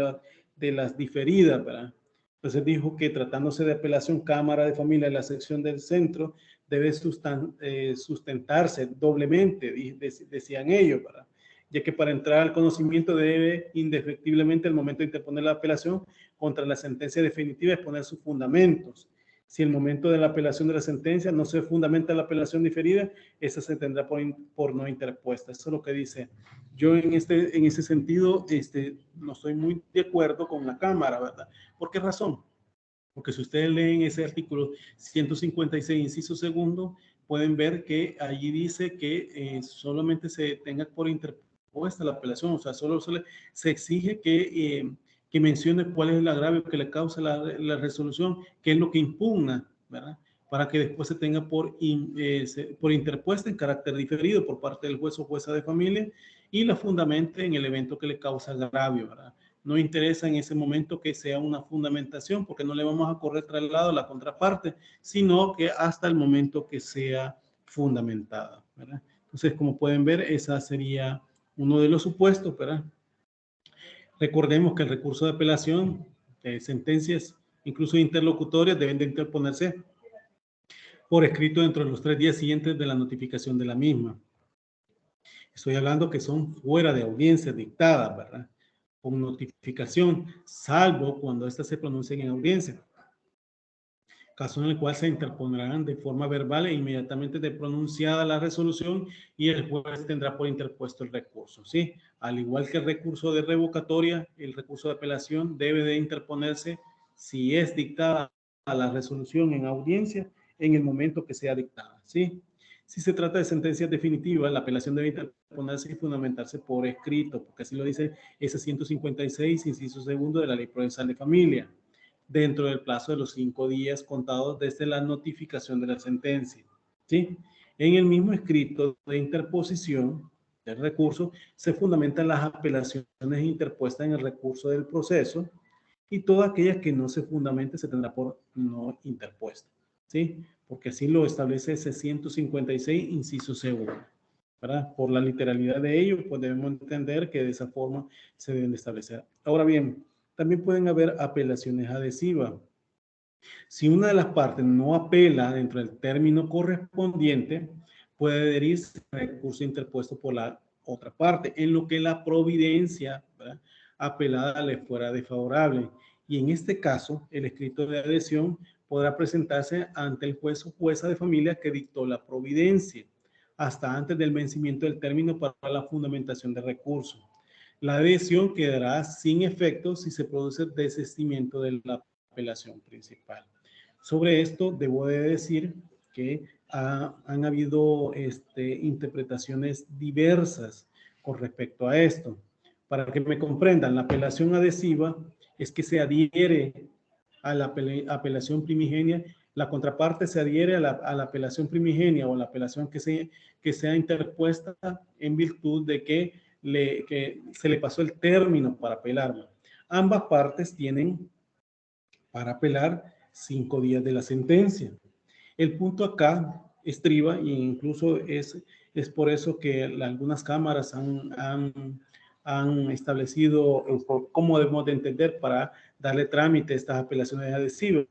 las diferidas, ¿verdad? Entonces dijo que tratándose de apelación Cámara de Familia de la sección del centro, debe sustentarse doblemente, decían ellos, ¿verdad? Ya que para entrar al conocimiento debe indefectiblemente al momento de interponer la apelación contra la sentencia definitiva exponer sus fundamentos. Si el momento de la apelación de la sentencia no se fundamenta la apelación diferida, esa se tendrá por no interpuesta. Eso es lo que dice. Yo en ese sentido no estoy muy de acuerdo con la Cámara, ¿verdad? ¿Por qué razón? Porque si ustedes leen ese artículo 156, inciso segundo, pueden ver que allí dice que solamente se tenga por interpuesta la apelación, o sea, solo se exige que mencione cuál es el agravio que le causa la resolución, qué es lo que impugna, ¿verdad? Para que después se tenga por interpuesta en carácter diferido por parte del juez o jueza de familia y la fundamente en el evento que le causa agravio, ¿verdad? No interesa en ese momento que sea una fundamentación porque no le vamos a correr traslado a la contraparte, sino que hasta el momento que sea fundamentada, ¿verdad? Entonces, como pueden ver, esa sería uno de los supuestos, ¿verdad? Recordemos que el recurso de apelación de sentencias, incluso interlocutorias, deben de interponerse por escrito dentro de los 3 días siguientes de la notificación de la misma. Estoy hablando que son fuera de audiencia dictada, ¿verdad? Con notificación, salvo cuando éstas se pronuncien en audiencia. Caso en el cual se interpondrán de forma verbal e inmediatamente de pronunciada la resolución y el juez tendrá por interpuesto el recurso, ¿sí? Al igual que el recurso de revocatoria, el recurso de apelación debe de interponerse si es dictada la resolución en audiencia en el momento que sea dictada, ¿sí? Si se trata de sentencias definitivas, la apelación debe interponerse y fundamentarse por escrito, porque así lo dice ese 156, inciso segundo de la Ley Procesal de Familia, dentro del plazo de los 5 días contados desde la notificación de la sentencia, ¿sí? En el mismo escrito de interposición del recurso se fundamentan las apelaciones interpuestas en el recurso del proceso y todas aquellas que no se fundamente se tendrá por no interpuesta, ¿sí? Porque así lo establece ese 156, inciso segundo, ¿verdad? Por la literalidad de ello, pues debemos entender que de esa forma se deben de establecer. Ahora bien, también pueden haber apelaciones adhesivas. Si una de las partes no apela dentro del término correspondiente, puede adherirse al recurso interpuesto por la otra parte, en lo que la providencia, ¿verdad?, apelada le fuera desfavorable. Y en este caso, el escrito de adhesión podrá presentarse ante el juez o jueza de familia que dictó la providencia, hasta antes del vencimiento del término para la fundamentación del recurso. La adhesión quedará sin efecto si se produce desistimiento de la apelación principal. Sobre esto, debo de decir que han habido interpretaciones diversas con respecto a esto. Para que me comprendan, la apelación adhesiva es que se adhiere a la apelación primigenia, la contraparte se adhiere a la apelación primigenia o la apelación que sea interpuesta en virtud de que se le pasó el término para apelarlo. Ambas partes tienen para apelar 5 días de la sentencia. El punto acá estriba, e incluso es por eso que algunas cámaras han establecido cómo debemos de entender para darle trámite a estas apelaciones adhesivas.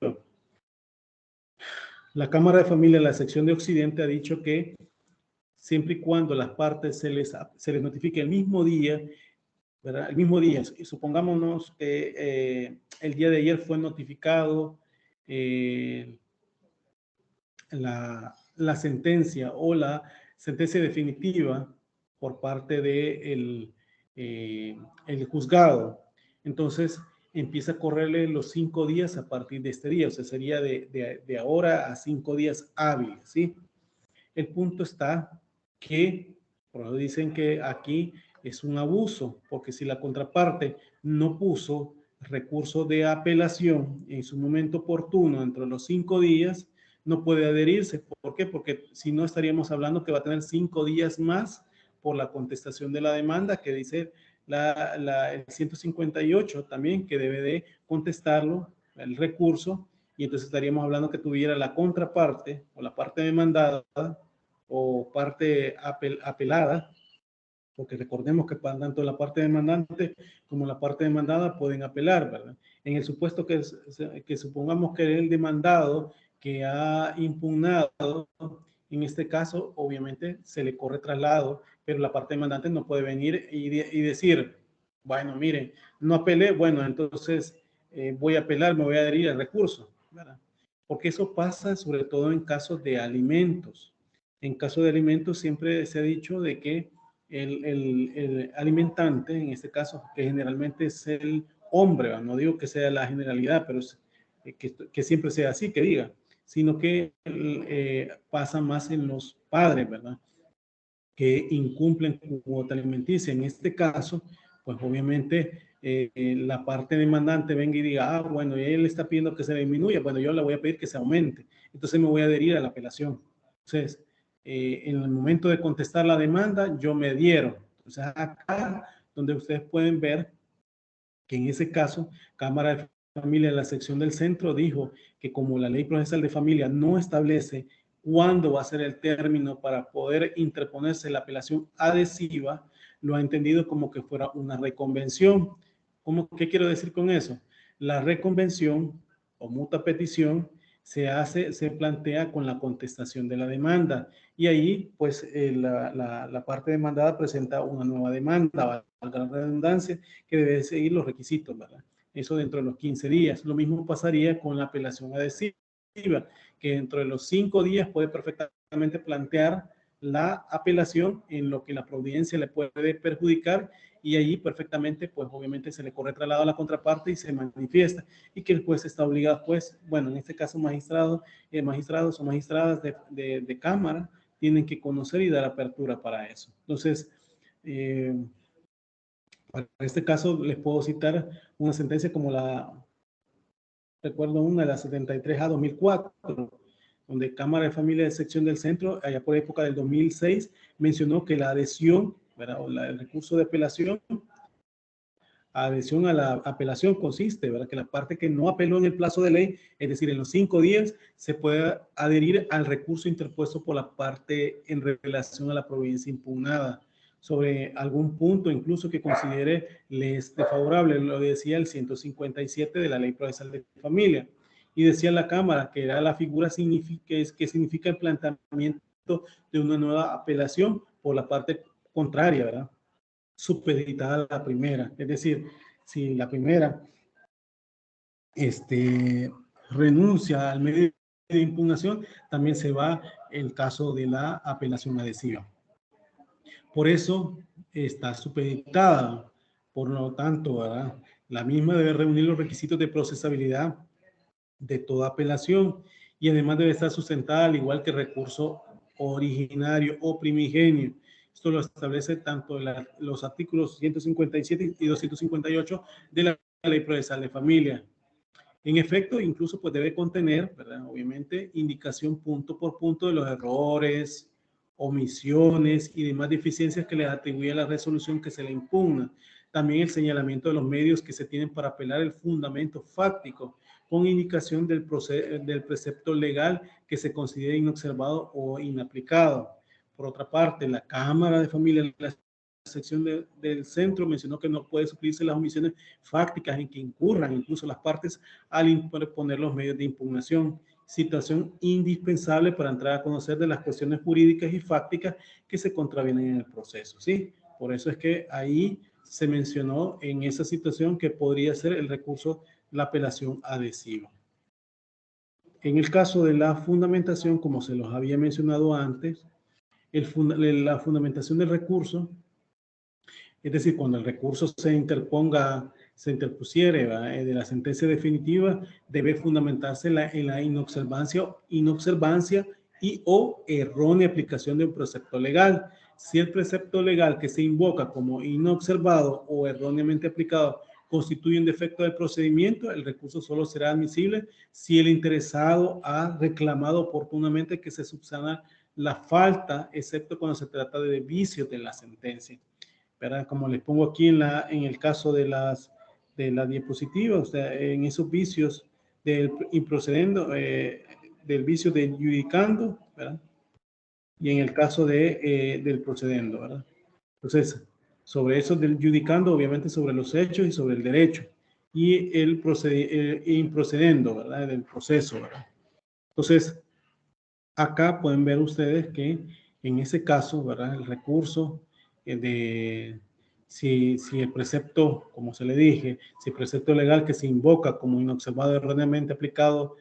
La Cámara de Familia, la sección de Occidente, ha dicho que siempre y cuando las partes se les notifique el mismo día, ¿verdad? El mismo día, supongámonos que el día de ayer fue notificado la sentencia o la sentencia definitiva por parte de el juzgado. Entonces empieza a correrle los 5 días a partir de este día, o sea, sería de ahora a 5 días hábiles, ¿sí? El punto está que, por eso dicen que aquí es un abuso, porque si la contraparte no puso recurso de apelación en su momento oportuno dentro de los 5 días, no puede adherirse. ¿Por qué? Porque si no estaríamos hablando que va a tener 5 días más por la contestación de la demanda, que dice el 158 también, que debe de contestarlo, el recurso, y entonces estaríamos hablando que tuviera la contraparte o la parte demandada o parte apelada, porque recordemos que tanto la parte demandante como la parte demandada pueden apelar, ¿verdad? En el supuesto que supongamos que el demandado que ha impugnado, en este caso, obviamente se le corre traslado, pero la parte demandante no puede venir y decir, bueno, miren, no apelé, bueno, entonces voy a apelar, me voy a adherir al recurso, ¿verdad? Porque eso pasa sobre todo en casos de alimentos. En caso de alimentos siempre se ha dicho de que el alimentante, en este caso, que generalmente es el hombre, no digo que sea la generalidad, pero que siempre sea así, que diga, sino que pasa más en los padres, ¿verdad? Que incumplen cuota alimenticia. En este caso, pues obviamente la parte demandante venga y diga, ah, bueno, él está pidiendo que se disminuya, bueno, yo le voy a pedir que se aumente. Entonces me voy a adherir a la apelación. Entonces, en el momento de contestar la demanda, yo me adhiero. Entonces, acá donde ustedes pueden ver que en ese caso, Cámara de Familia de la sección del centro dijo que como la ley procesal de familia no establece cuándo va a ser el término para poder interponerse la apelación adhesiva, lo ha entendido como que fuera una reconvención. ¿Qué quiero decir con eso? La reconvención o mutua petición se plantea con la contestación de la demanda y ahí pues la parte demandada presenta una nueva demanda, valga la redundancia, que debe seguir los requisitos, ¿verdad? Eso dentro de los 15 días. Lo mismo pasaría con la apelación adhesiva, que dentro de los 5 días puede perfectamente plantear la apelación en lo que la providencia le puede perjudicar y ahí perfectamente, pues obviamente se le corre traslado a la contraparte y se manifiesta y que el juez está obligado, pues, bueno, en este caso magistrados o magistradas de cámara tienen que conocer y dar apertura para eso. Entonces, para este caso les puedo citar una sentencia como recuerdo una de la 73A/2004, donde Cámara de Familia de sección del centro, allá por época del 2006, mencionó que la adhesión, ¿verdad? O el recurso de apelación, adhesión a la apelación consiste, ¿verdad? Que la parte que no apeló en el plazo de ley, es decir, en los 5 días, se puede adherir al recurso interpuesto por la parte en relación a la providencia impugnada sobre algún punto incluso que considere le esté favorable. Lo decía el 157 de la Ley Procesal de Familia. Y decía la Cámara que era la figura que significa el planteamiento de una nueva apelación por la parte contraria, ¿verdad? Supeditada a la primera. Es decir, si la primera renuncia al medio de impugnación, también se va el caso de la apelación adhesiva. Por eso está supeditada. Por lo tanto, ¿verdad? La misma debe reunir los requisitos de procesabilidad de toda apelación y además debe estar sustentada al igual que el recurso originario o primigenio. Esto lo establece tanto los artículos 157 y 258 de la Ley Procesal de Familia. En efecto, incluso pues debe contener, ¿verdad? Obviamente, indicación punto por punto de los errores, omisiones y demás deficiencias que le atribuye a la resolución que se le impugna. También el señalamiento de los medios que se tienen para apelar el fundamento fáctico, con indicación del precepto legal que se considere inobservado o inaplicado. Por otra parte, la Cámara de Familia, la sección del centro mencionó que no puede suplirse las omisiones fácticas en que incurran incluso las partes al interponer los medios de impugnación, situación indispensable para entrar a conocer de las cuestiones jurídicas y fácticas que se contravienen en el proceso, ¿sí? Por eso es que ahí se mencionó en esa situación que podría ser el recurso, la apelación adhesiva. En el caso de la fundamentación, como se los había mencionado antes, la fundamentación del recurso, es decir, cuando el recurso se interpusiere de la sentencia definitiva, debe fundamentarse en la inobservancia y o errónea aplicación de un precepto legal. Si el precepto legal que se invoca como inobservado o erróneamente aplicado constituye un defecto del procedimiento, el recurso solo será admisible si el interesado ha reclamado oportunamente que se subsana la falta, excepto cuando se trata de vicios de la sentencia, ¿verdad? Como les pongo aquí en el caso de la diapositiva, o sea, en esos vicios del improcedendo, del vicio del judicando, ¿verdad? Y en el caso del procedendo, ¿verdad? Entonces, sobre eso del judicando, obviamente sobre los hechos y sobre el derecho, y el improcedendo, ¿verdad? Del proceso, ¿verdad? Entonces, acá pueden ver ustedes que en ese caso, ¿verdad? El recurso si el precepto, como se le dije, si el precepto legal que se invoca como inobservado erróneamente aplicado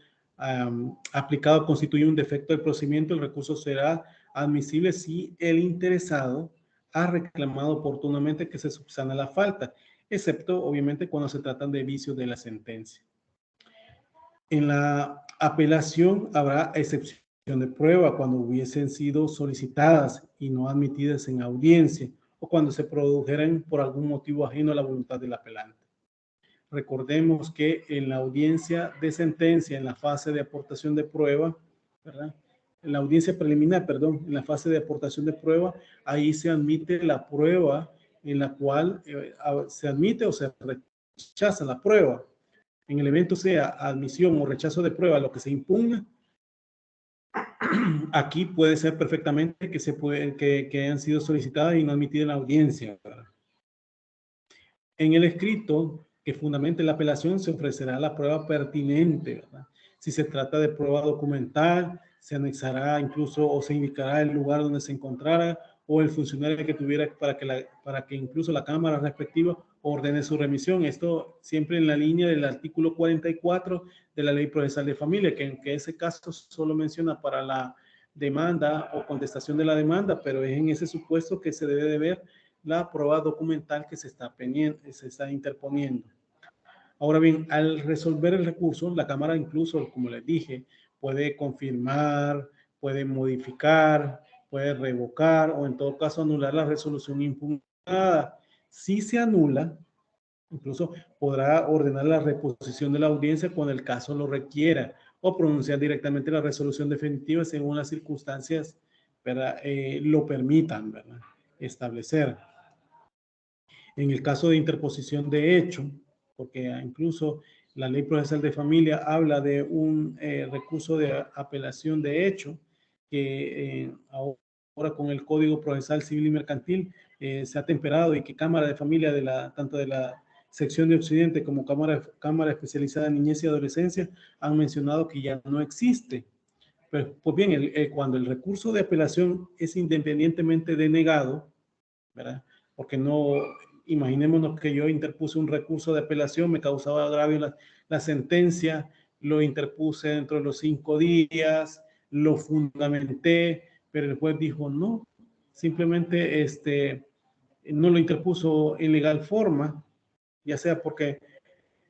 constituye un defecto del procedimiento, el recurso será admisible si el interesado ha reclamado oportunamente que se subsana la falta, excepto obviamente cuando se tratan de vicios de la sentencia. En la Apelación, habrá excepción de prueba cuando hubiesen sido solicitadas y no admitidas en audiencia o cuando se produjeran por algún motivo ajeno a la voluntad del apelante. Recordemos que en la audiencia de sentencia, en la fase de aportación de prueba, ¿verdad? En la audiencia preliminar, perdón, en la fase de aportación de prueba, ahí se admite la prueba en la cual se admite o se rechaza la prueba. En el evento sea admisión o rechazo de prueba, lo que se impugna, aquí puede ser perfectamente que hayan sido solicitadas y no admitidas en la audiencia, ¿verdad? En el escrito que fundamente la apelación se ofrecerá la prueba pertinente, ¿verdad? Si se trata de prueba documental, se anexará incluso o se indicará el lugar donde se encontrara o el funcionario que tuviera para que incluso la Cámara respectiva ordene su remisión. Esto siempre en la línea del artículo 44 de la Ley Procesal de Familia, que en ese caso solo menciona para la demanda o contestación de la demanda, pero es en ese supuesto que se debe de ver la prueba documental que se está interponiendo. Ahora bien, al resolver el recurso, la Cámara incluso, como les dije, puede confirmar, puede modificar, puede revocar o en todo caso anular la resolución impugnada. Si se anula, incluso podrá ordenar la reposición de la audiencia cuando el caso lo requiera o pronunciar directamente la resolución definitiva según las circunstancias, ¿verdad? Lo permitan, ¿verdad? Establecer. En el caso de interposición de hecho, porque incluso la Ley Procesal de Familia habla de un recurso de apelación de hecho que ahora con el Código Procesal Civil y Mercantil se ha temperado y que Cámara de Familia tanto de la sección de Occidente como Cámara Especializada en Niñez y Adolescencia han mencionado que ya no existe. Pues bien, cuando el recurso de apelación es independientemente denegado, ¿verdad? Porque no, imaginémonos que yo interpuse un recurso de apelación, me causaba agravio la sentencia, lo interpuse dentro de los 5 días, lo fundamenté, pero el juez dijo no, simplemente no lo interpuso en legal forma, ya sea porque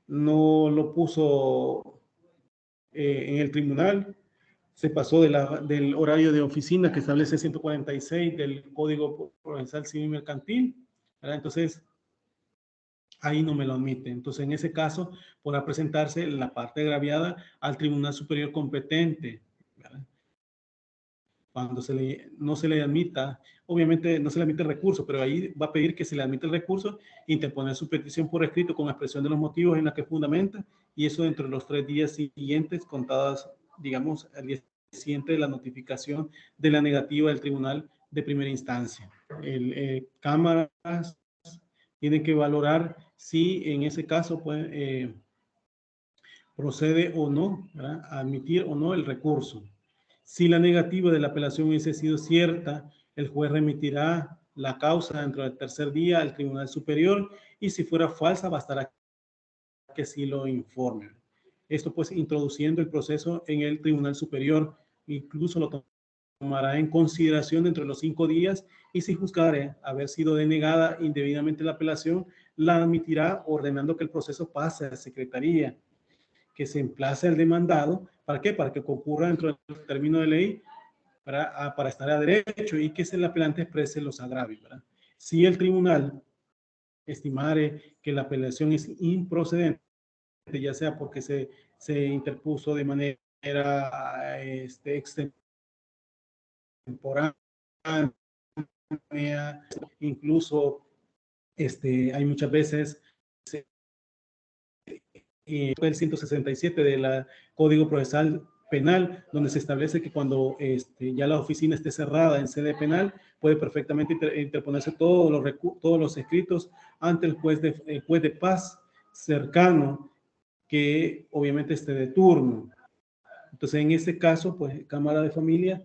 no lo puso en el tribunal, se pasó del horario de oficina que establece 146 del Código Procesal Civil Mercantil, ¿verdad? Entonces, ahí no me lo admite. Entonces, en ese caso, podrá presentarse la parte agraviada al Tribunal Superior competente, ¿verdad? Cuando no se le admita, obviamente no se le admite el recurso, pero ahí va a pedir que se le admita el recurso, interponer su petición por escrito con expresión de los motivos en la que fundamenta, y eso dentro de los 3 días siguientes, contadas, digamos, al día siguiente de la notificación de la negativa del tribunal de primera instancia. Cámaras tienen que valorar si en ese caso procede o no, ¿verdad? A admitir o no el recurso. Si la negativa de la apelación hubiese sido cierta, el juez remitirá la causa dentro del 3er día al Tribunal Superior y si fuera falsa, bastará que sí lo informe. Esto pues introduciendo el proceso en el Tribunal Superior, incluso lo tomará en consideración dentro de los 5 días y si juzgare haber sido denegada indebidamente la apelación, la admitirá ordenando que el proceso pase a Secretaría, que se emplace al demandado. ¿Para qué? Para que concurra dentro del término de ley para estar a derecho y que el apelante exprese los agravios, ¿verdad? Si el tribunal estimare que la apelación es improcedente, ya sea porque se interpuso de manera extemporánea, incluso hay muchas veces el 167 del Código Procesal Penal, donde se establece que cuando ya la oficina esté cerrada en sede penal, puede perfectamente interponerse todos los escritos ante el juez de paz cercano, que obviamente esté de turno. Entonces, en este caso, pues, Cámara de Familia,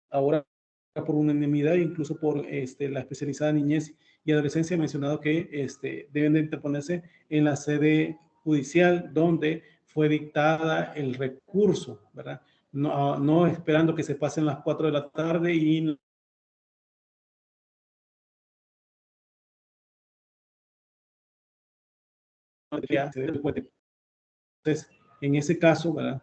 ahora por unanimidad, incluso por la especializada niñez y adolescencia, ha mencionado que deben de interponerse en la sede judicial donde fue dictada el recurso, ¿verdad? No esperando que se pasen las 4 de la tarde y entonces, en ese caso, ¿verdad?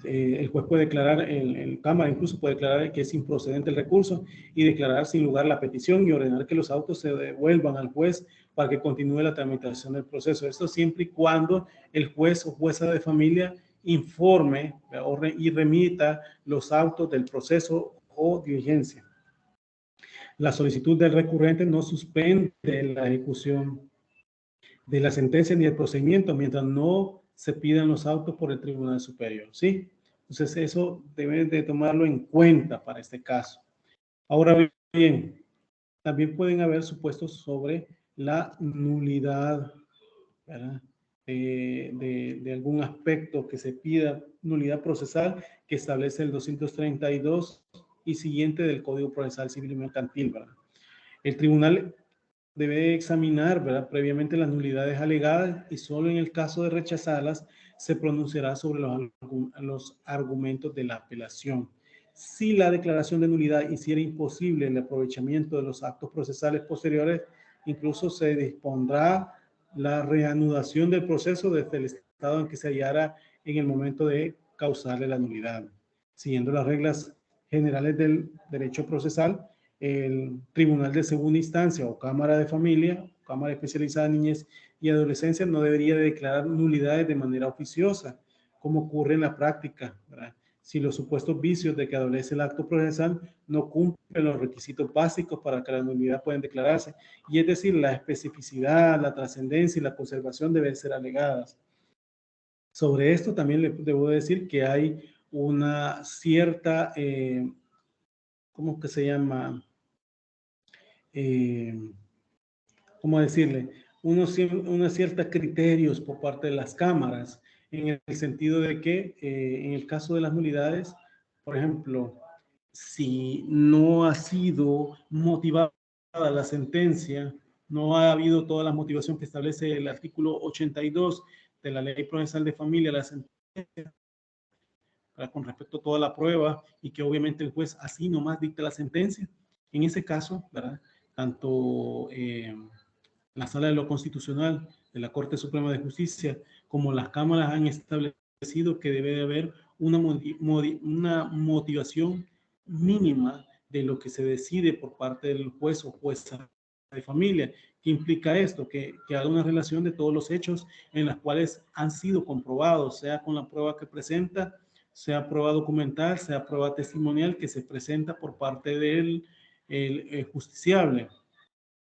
El juez puede declarar, el Cámara incluso puede declarar que es improcedente el recurso y declarar sin lugar la petición y ordenar que los autos se devuelvan al juez para que continúe la tramitación del proceso. Esto siempre y cuando el juez o jueza de familia informe y remita los autos del proceso o diligencia. La solicitud del recurrente no suspende la ejecución de la sentencia ni el procedimiento mientras no se pidan los autos por el Tribunal Superior, ¿sí? Entonces eso deben de tomarlo en cuenta para este caso. Ahora bien, también pueden haber supuestos sobre la nulidad, ¿verdad? De algún aspecto que se pida, nulidad procesal que establece el 232 y siguiente del Código Procesal Civil y Mercantil, ¿verdad? El tribunal debe examinar, ¿verdad?, previamente las nulidades alegadas y solo en el caso de rechazarlas se pronunciará sobre los argumentos de la apelación. Si la declaración de nulidad hiciera imposible el aprovechamiento de los actos procesales posteriores, incluso se dispondrá la reanudación del proceso desde el estado en que se hallara en el momento de causarle la nulidad. Siguiendo las reglas generales del derecho procesal, el Tribunal de Segunda Instancia o Cámara de Familia, Cámara Especializada en Niñez y Adolescencia, no debería declarar nulidades de manera oficiosa, como ocurre en la práctica, ¿verdad? Si los supuestos vicios de que adolece el acto procesal no cumplen los requisitos básicos para que la nulidad puedan declararse, y es decir, la especificidad, la trascendencia y la conservación deben ser alegadas. Sobre esto también le debo decir que hay una cierta, ¿cómo que se llama? ¿Cómo decirle? Una cierta criterios por parte de las cámaras, en el sentido de que en el caso de las nulidades, por ejemplo, si no ha sido motivada la sentencia, no ha habido toda la motivación que establece el artículo 82 de la Ley Procesal de Familia, la sentencia, con respecto a toda la prueba, y que obviamente el juez así nomás dicta la sentencia, en ese caso, ¿verdad?, tanto la Sala de lo Constitucional de la Corte Suprema de Justicia como las cámaras han establecido que debe de haber una motivación mínima de lo que se decide por parte del juez o jueza de familia. ¿Qué implica esto? Que haga una relación de todos los hechos en los cuales han sido comprobados, sea con la prueba que presenta, sea prueba documental, sea prueba testimonial que se presenta por parte del justiciable.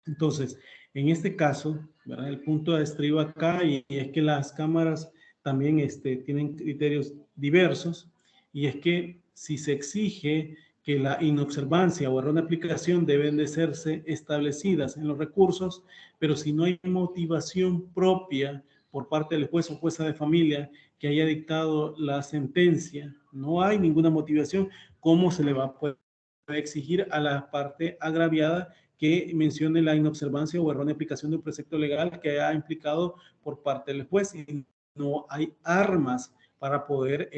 Entonces, en este caso, ¿verdad?, el punto estriba acá y es que las cámaras también tienen criterios diversos, y es que si se exige que la inobservancia o errónea aplicación deben de serse establecidas en los recursos, pero si no hay motivación propia por parte del juez o jueza de familia que haya dictado la sentencia, no hay ninguna motivación, ¿cómo se le va a poder exigir a la parte agraviada que mencione la inobservancia o errónea aplicación de un precepto legal que haya implicado por parte del juez? Y no hay armas para poder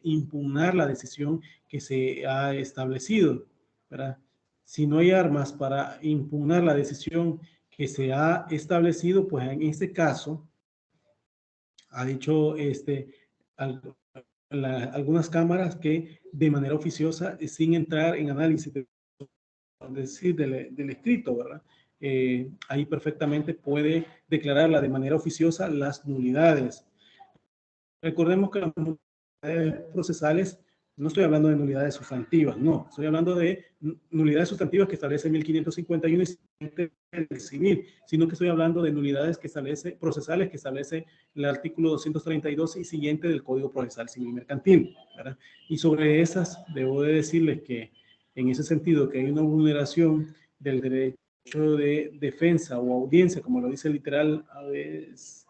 impugnar la decisión que se ha establecido, ¿verdad? Si no hay armas para impugnar la decisión que se ha establecido, pues en este caso ha dicho algunas cámaras que de manera oficiosa, sin entrar en análisis del escrito, ¿verdad? Ahí perfectamente puede declararla de manera oficiosa las nulidades. Recordemos que las nulidades procesales, no estoy hablando de nulidades sustantivas, no, estoy hablando de nulidades sustantivas que establece 1551 del civil, sino que estoy hablando de nulidades que establece, procesales que establece el artículo 232 y siguiente del Código Procesal Civil y Mercantil, ¿verdad? Y sobre esas, debo de decirles que en ese sentido que hay una vulneración del derecho de defensa o audiencia, como lo dice literal a veces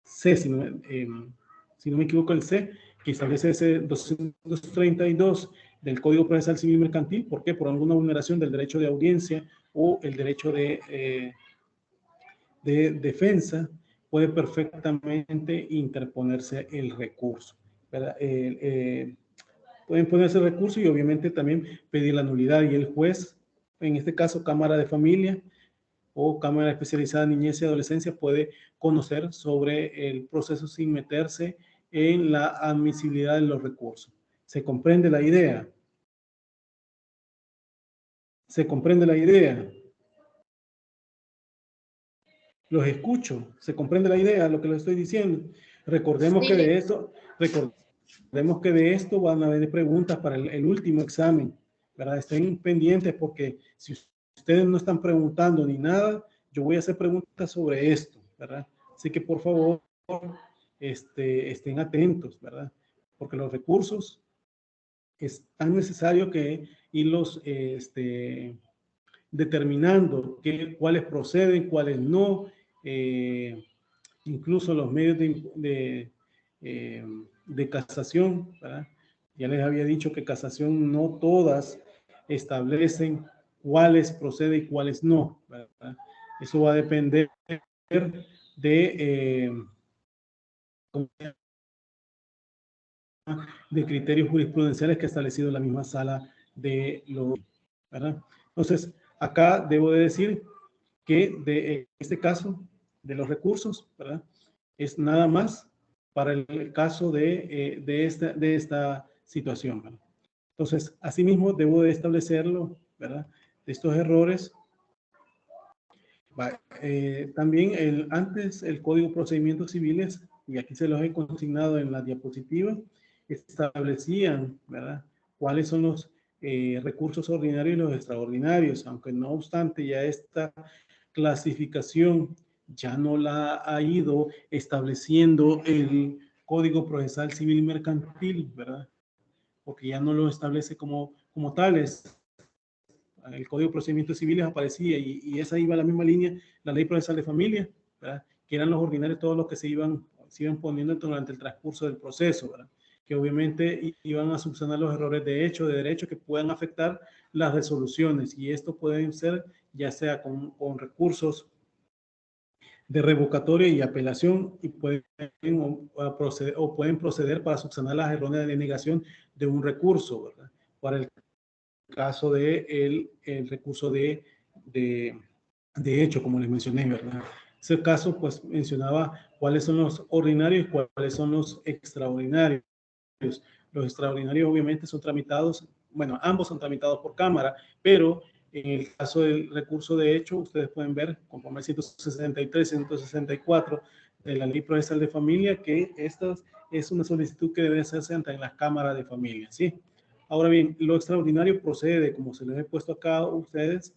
C, si no me equivoco, el C, que establece ese 232 del Código Procesal Civil y Mercantil. ¿Por qué? Por alguna vulneración del derecho de audiencia o el derecho de defensa, puede perfectamente interponerse el recurso, ¿verdad? Pueden ponerse el recurso y obviamente también pedir la nulidad, y el juez, en este caso Cámara de Familia o Cámara Especializada en Niñez y Adolescencia, puede conocer sobre el proceso sin meterse en la admisibilidad de los recursos. ¿Se comprende la idea? ¿Se comprende la idea? Los escucho. ¿Se comprende la idea, lo que les estoy diciendo? Recordemos Sí, que de esto van a haber preguntas para el último examen, ¿verdad? Estén pendientes porque si ustedes no están preguntando ni nada, yo voy a hacer preguntas sobre esto, ¿verdad? Así que por favor, estén atentos, ¿verdad? Porque los recursos es tan necesario que irlos determinando cuáles proceden, cuáles no, incluso los medios de casación, ¿verdad? Ya les había dicho que casación no todas establecen cuáles proceden y cuáles no, ¿verdad? Eso va a depender de criterios jurisprudenciales que ha establecido la misma sala de lo, ¿verdad? Entonces, acá debo de decir que en este caso de los recursos, ¿verdad? Es nada más para el caso de esta situación, ¿verdad? Entonces, asimismo, debo de establecerlo, ¿verdad? De estos errores. También antes el Código de Procedimientos Civiles, y aquí se los he consignado en la diapositiva, establecían, ¿verdad? Cuáles son los recursos ordinarios y los extraordinarios, aunque no obstante ya esta clasificación ya no la ha ido estableciendo el Código Procesal Civil y Mercantil, ¿verdad? Porque ya no lo establece como tales. El Código de Procedimientos Civiles aparecía y esa iba a la misma línea, la Ley Procesal de Familia, ¿verdad? Que eran los ordinarios todos los que se iban poniendo durante el transcurso del proceso, ¿verdad? Que obviamente iban a subsanar los errores de hecho, de derecho que puedan afectar las resoluciones, y esto pueden ser ya sea con recursos de revocatoria y apelación, y pueden proceder para subsanar las erróneas de denegación de un recurso, ¿verdad? Para el caso de el recurso de hecho, como les mencioné, ¿verdad? Ese caso, pues, mencionaba cuáles son los ordinarios y cuáles son los extraordinarios. Los extraordinarios, obviamente, son tramitados, bueno, ambos son tramitados por Cámara, pero en el caso del recurso de hecho, ustedes pueden ver, conforme al 163, 164 de la Ley Procesal de Familia, que esta es una solicitud que debe hacerse ante la Cámara de Familia, ¿sí? Ahora bien, lo extraordinario procede, como se les he puesto acá a ustedes,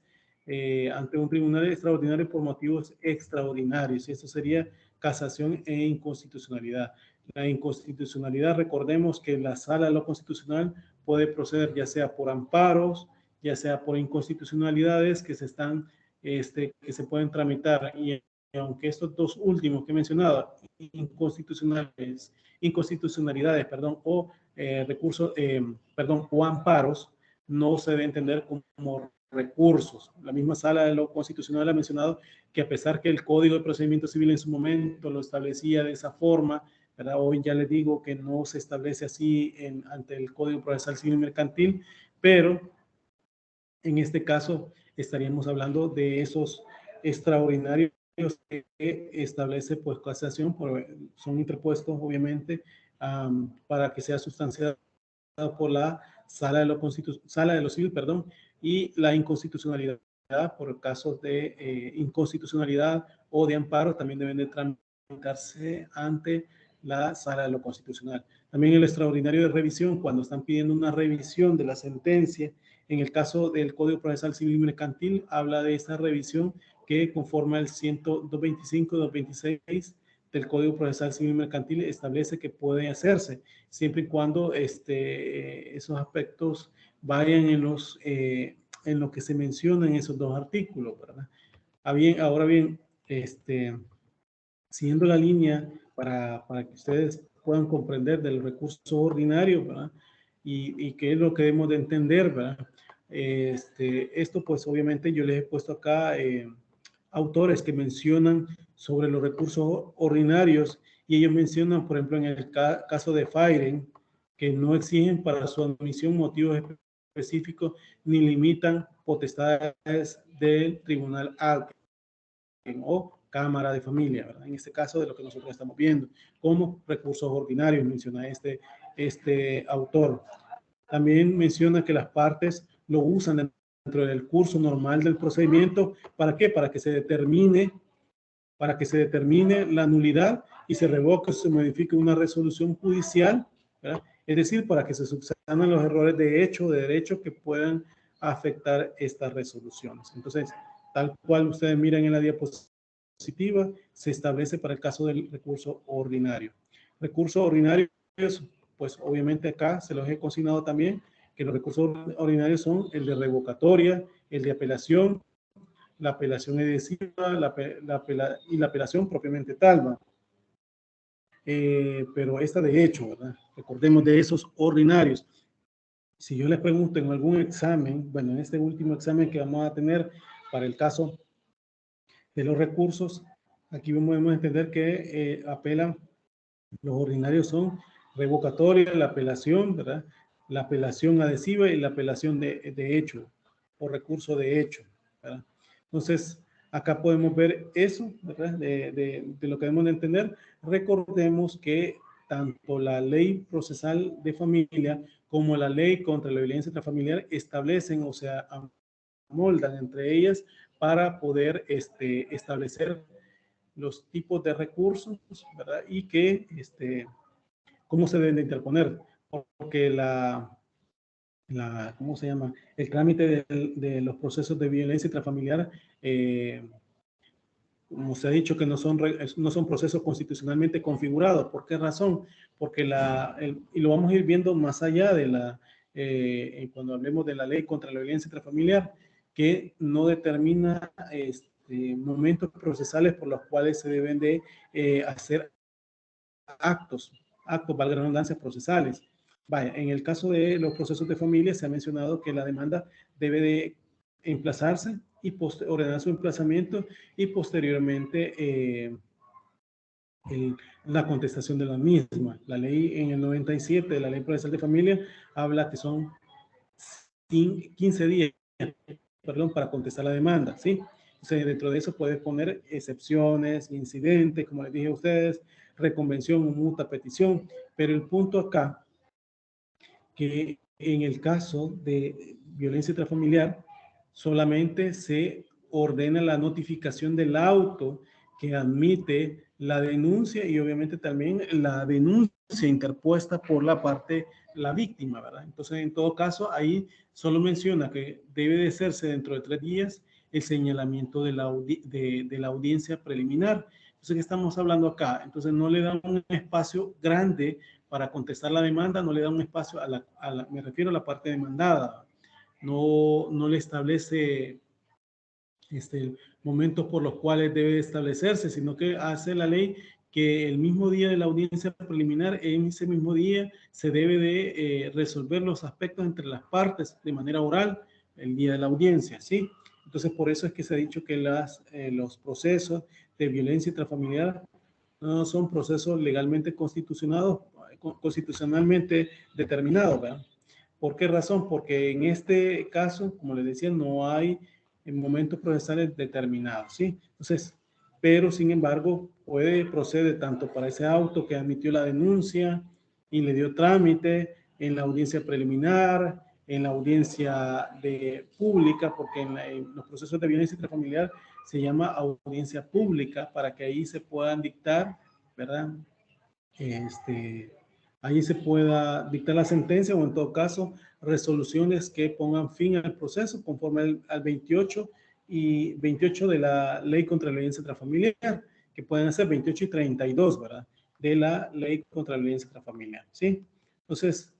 ante un tribunal extraordinario por motivos extraordinarios, y esto sería casación e inconstitucionalidad. La inconstitucionalidad, recordemos que la Sala de lo Constitucional puede proceder ya sea por amparos, ya sea por inconstitucionalidades que se pueden tramitar, y aunque estos dos últimos que he mencionado, inconstitucionalidades, perdón, o recursos, o amparos, no se debe entender como recursos. La misma Sala de lo Constitucional ha mencionado que a pesar que el Código de Procedimiento Civil en su momento lo establecía de esa forma, ¿verdad? Hoy ya les digo que no se establece así ante el Código Procesal Civil Mercantil, pero en este caso estaríamos hablando de esos extraordinarios que establece pues casación, son interpuestos obviamente para que sea sustanciado por la Sala de lo Civil, perdón, y la inconstitucionalidad por casos de inconstitucionalidad o de amparo también deben de tramitarse ante la Sala de lo Constitucional. También el extraordinario de revisión, cuando están pidiendo una revisión de la sentencia, en el caso del Código Procesal Civil y Mercantil, habla de esta revisión que conforme al 225 y 226 del Código Procesal Civil y Mercantil establece que puede hacerse, siempre y cuando esos aspectos vayan en lo que se menciona en esos dos artículos, ¿verdad? Ahora bien, siguiendo la línea para que ustedes puedan comprender del recurso ordinario, ¿verdad? Y qué es lo que debemos de entender, ¿verdad? Esto pues obviamente yo les he puesto acá autores que mencionan sobre los recursos ordinarios, y ellos mencionan, por ejemplo, en el caso de Feiren, que no exigen para su admisión motivos específicos ni limitan potestades del tribunal alto o cámara de familia, ¿verdad? En este caso de lo que nosotros estamos viendo, como recursos ordinarios, menciona este autor. También menciona que las partes lo usan dentro del curso normal del procedimiento. ¿Para qué? Para que se determine la nulidad y se revoque o se modifique una resolución judicial, ¿verdad? Es decir, para que se subsanen los errores de hecho o de derecho que puedan afectar estas resoluciones. Entonces, tal cual ustedes miran en la diapositiva, se establece para el caso del recurso ordinario. Recursos ordinarios, pues obviamente acá se los he consignado también, que los recursos ordinarios son el de revocatoria, el de apelación, la apelación adhesiva y la apelación propiamente tal, ¿va? Pero esta de hecho, ¿verdad? Recordemos de esos ordinarios. Si yo les pregunto en algún examen, bueno, en este último examen que vamos a tener para el caso de los recursos, aquí podemos entender que apelan, los ordinarios son revocatoria, la apelación, ¿verdad? La apelación adhesiva y la apelación de hecho o recurso de hecho, ¿verdad? Entonces, acá podemos ver eso, ¿verdad? De lo que debemos de entender. Recordemos que tanto la ley procesal de familia como la ley contra la violencia intrafamiliar establecen, o sea, amoldan entre ellas para poder establecer los tipos de recursos, ¿verdad? Y que, cómo se deben de interponer, porque ¿cómo se llama? El trámite de los procesos de violencia intrafamiliar, como se ha dicho que no son procesos constitucionalmente configurados. ¿Por qué razón? Porque y lo vamos a ir viendo más allá de cuando hablemos de la ley contra la violencia intrafamiliar, que no determina momentos procesales por los cuales se deben de hacer actos, valga la redundancia, procesales. Vaya, en el caso de los procesos de familia se ha mencionado que la demanda debe de emplazarse y ordenar su emplazamiento y posteriormente la contestación de la misma. La ley en el 97 de la ley procesal de familia habla que son 15 días, para contestar la demanda, ¿sí? O sea, dentro de eso puedes poner excepciones, incidentes, como les dije a ustedes, reconvención o mutua petición, pero el punto acá, que en el caso de violencia intrafamiliar, solamente se ordena la notificación del auto que admite la denuncia y obviamente también la denuncia interpuesta por la víctima, ¿verdad? Entonces, en todo caso, ahí solo menciona que debe de hacerse dentro de 3 días el señalamiento de la audiencia preliminar. Entonces, ¿qué estamos hablando acá? Entonces, no le dan un espacio grande para contestar la demanda, no le da un espacio me refiero a la parte demandada, no le establece momentos por los cuales debe establecerse, sino que hace la ley que el mismo día de la audiencia preliminar, en ese mismo día se debe de resolver los aspectos entre las partes de manera oral el día de la audiencia, ¿sí? Entonces, por eso es que se ha dicho que los procesos de violencia intrafamiliar no son procesos legalmente constitucionalmente determinados, ¿verdad? ¿Por qué razón? Porque en este caso, como les decía, no hay momentos procesales determinados, ¿sí? Entonces, pero sin embargo, proceder tanto para ese auto que admitió la denuncia y le dio trámite en la audiencia preliminar, en la audiencia pública, porque en los procesos de violencia intrafamiliar se llama audiencia pública, para que ahí se puedan dictar, ¿verdad? Ahí se pueda dictar la sentencia o en todo caso resoluciones que pongan fin al proceso conforme al 28 de la ley contra la violencia intrafamiliar, que pueden ser 28 y 32, ¿verdad? De la ley contra la violencia intrafamiliar, ¿sí? Entonces,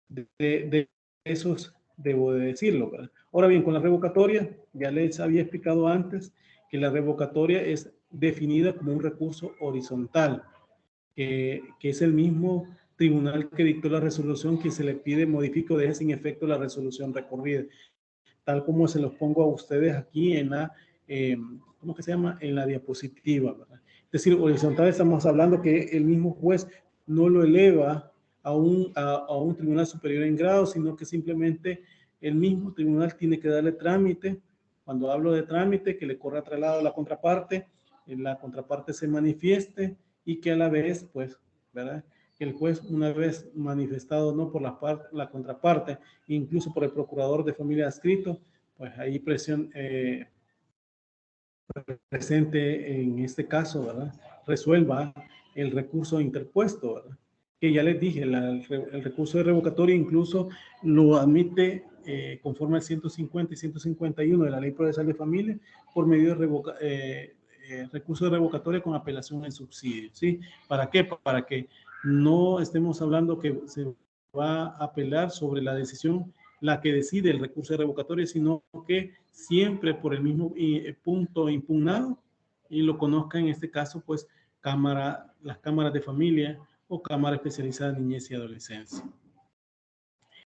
de esos debo de decirlo, ¿verdad? Ahora bien, con la revocatoria, ya les había explicado antes que la revocatoria es definida como un recurso horizontal, que es el mismo tribunal que dictó la resolución que se le pide modifique o deje sin efecto la resolución recurrida, tal como se los pongo a ustedes aquí en ¿cómo que se llama? En la diapositiva, ¿verdad? Es decir, horizontal estamos hablando que el mismo juez no lo eleva a un tribunal superior en grado, sino que simplemente el mismo tribunal tiene que darle trámite. Cuando hablo de trámite, que le corra traslado a la contraparte, la contraparte se manifieste y que a la vez, pues, ¿verdad? Que el juez, una vez manifestado no por la contraparte, incluso por el procurador de familia adscrito, pues ahí presente en este caso, ¿verdad? Resuelva el recurso interpuesto, ¿verdad? Que ya les dije, el recurso de revocatoria incluso lo admite conforme al 150 y 151 de la Ley Procesal de Familia por medio de recurso de revocatoria con apelación en subsidio, ¿sí? ¿Para qué? Para que no estemos hablando que se va a apelar sobre la decisión la que decide el recurso de revocatoria, sino que siempre por el mismo punto impugnado y lo conozca en este caso, pues, las cámaras de familia o cámara especializada en niñez y adolescencia.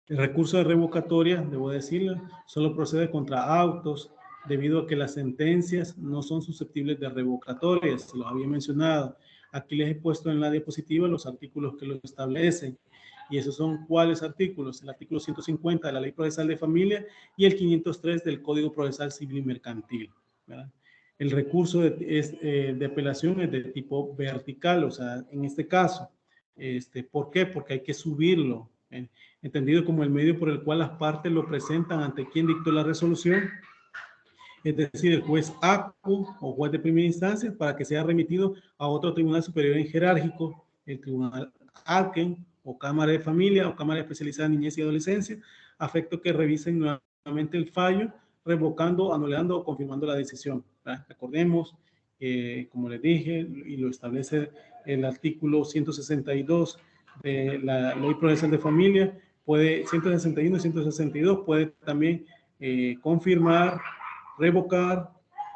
El recurso de revocatoria, debo decirlo, solo procede contra autos debido a que las sentencias no son susceptibles de revocatoria, se los había mencionado. Aquí les he puesto en la diapositiva los artículos que lo establecen. Y esos son ¿cuáles artículos? El artículo 150 de la Ley Procesal de Familia y el 503 del Código Procesal Civil y Mercantil, ¿verdad? El recurso de apelación es de tipo vertical, o sea, en este caso, ¿por qué? Porque hay que subirlo, entendido como el medio por el cual las partes lo presentan ante quien dictó la resolución, es decir, el juez ACU o juez de primera instancia, para que sea remitido a otro tribunal superior en jerárquico, el tribunal ARKEN o Cámara de Familia o Cámara Especializada en Niñez y Adolescencia, a efecto que revisen nuevamente el fallo, revocando, anulando o confirmando la decisión, ¿verdad? Recordemos, como les dije, y lo establece el artículo 162 de la Ley Procesal de Familia, 161 y 162, puede también confirmar, revocar,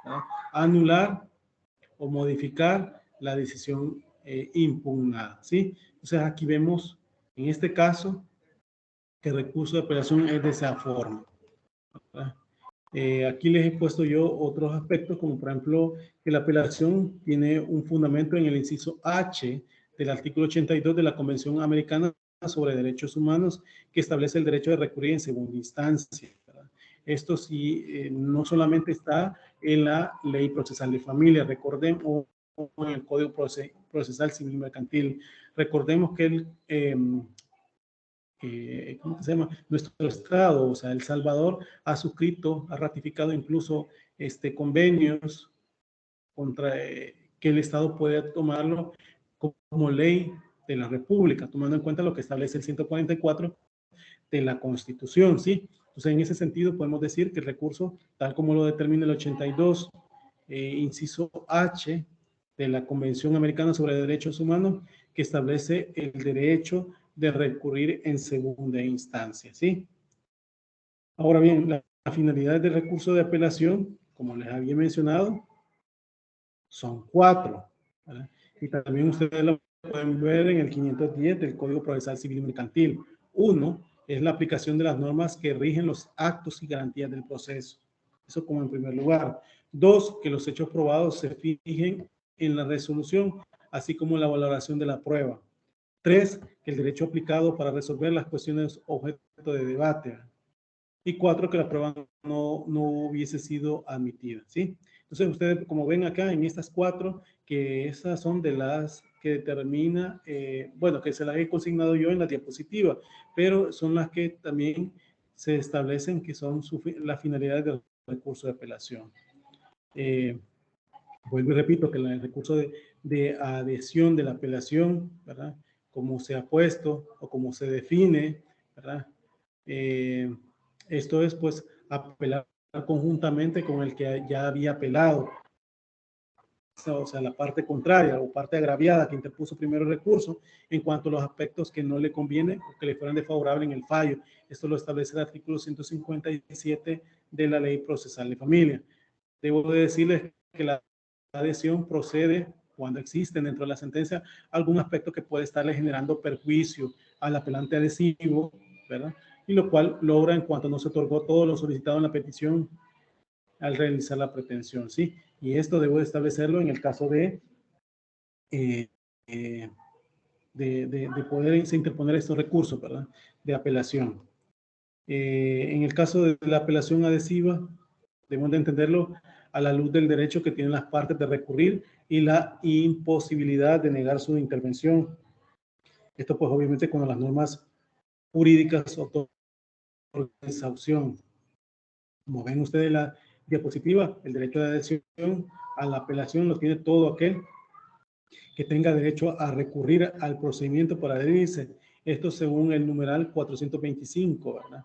¿verdad? Anular o modificar la decisión impugnada, ¿sí? Entonces aquí vemos, en este caso, que el recurso de apelación es de esa forma, ¿verdad? Aquí les he puesto yo otros aspectos, como por ejemplo, que la apelación tiene un fundamento en el inciso H del artículo 82 de la Convención Americana sobre Derechos Humanos, que establece el derecho de recurrir en segunda instancia, ¿verdad? Esto sí, no solamente está en la Ley Procesal de Familia, recordemos, en el Código Procesal Civil y Mercantil. Recordemos que ¿cómo se llama? Nuestro Estado, o sea, El Salvador, ha suscrito, ha ratificado incluso convenios contra que el Estado puede tomarlo como ley de la República, tomando en cuenta lo que establece el 144 de la Constitución, ¿sí? Entonces, en ese sentido, podemos decir que el recurso, tal como lo determina el 82, inciso H de la Convención Americana sobre Derechos Humanos, que establece el derecho de recurrir en segunda instancia, ¿sí? Ahora bien, las finalidades del recurso de apelación, como les había mencionado, son 4, ¿verdad? Y también ustedes lo pueden ver en el 510 del Código Procesal Civil y Mercantil. 1 es la aplicación de las normas que rigen los actos y garantías del proceso. Eso como en primer lugar. 2, que los hechos probados se fijen en la resolución, así como la valoración de la prueba. 3, que el derecho aplicado para resolver las cuestiones objeto de debate. Y 4, que la prueba no hubiese sido admitida, ¿sí? Entonces, ustedes, como ven acá en estas 4, que esas son de las que determina, bueno, que se las he consignado yo en la diapositiva, pero son las que también se establecen que son las finalidades del recurso de apelación. Vuelvo y repito que el recurso de adhesión de la apelación, ¿verdad? Como se ha puesto o como se define, ¿verdad? Esto es, pues, apelar conjuntamente con el que ya había apelado, o sea, la parte contraria o parte agraviada que interpuso primero el recurso en cuanto a los aspectos que no le conviene o que le fueran desfavorables en el fallo. Esto lo establece el artículo 157 de la Ley Procesal de Familia. Debo de decirles que la adhesión procede cuando existen dentro de la sentencia algún aspecto que puede estarle generando perjuicio al apelante adhesivo, ¿verdad? Y lo cual logra en cuanto no se otorgó todo lo solicitado en la petición al realizar la pretensión, ¿sí? Y esto debo de establecerlo en el caso de poder interponer estos recursos, ¿verdad? De apelación. En el caso de la apelación adhesiva, debemos de entenderlo a la luz del derecho que tienen las partes de recurrir y la imposibilidad de negar su intervención. Esto pues obviamente cuando las normas jurídicas otorgan esa opción. Como ven ustedes en la diapositiva, el derecho de adhesión a la apelación lo tiene todo aquel que tenga derecho a recurrir al procedimiento para adherirse. Esto según el numeral 425, ¿verdad?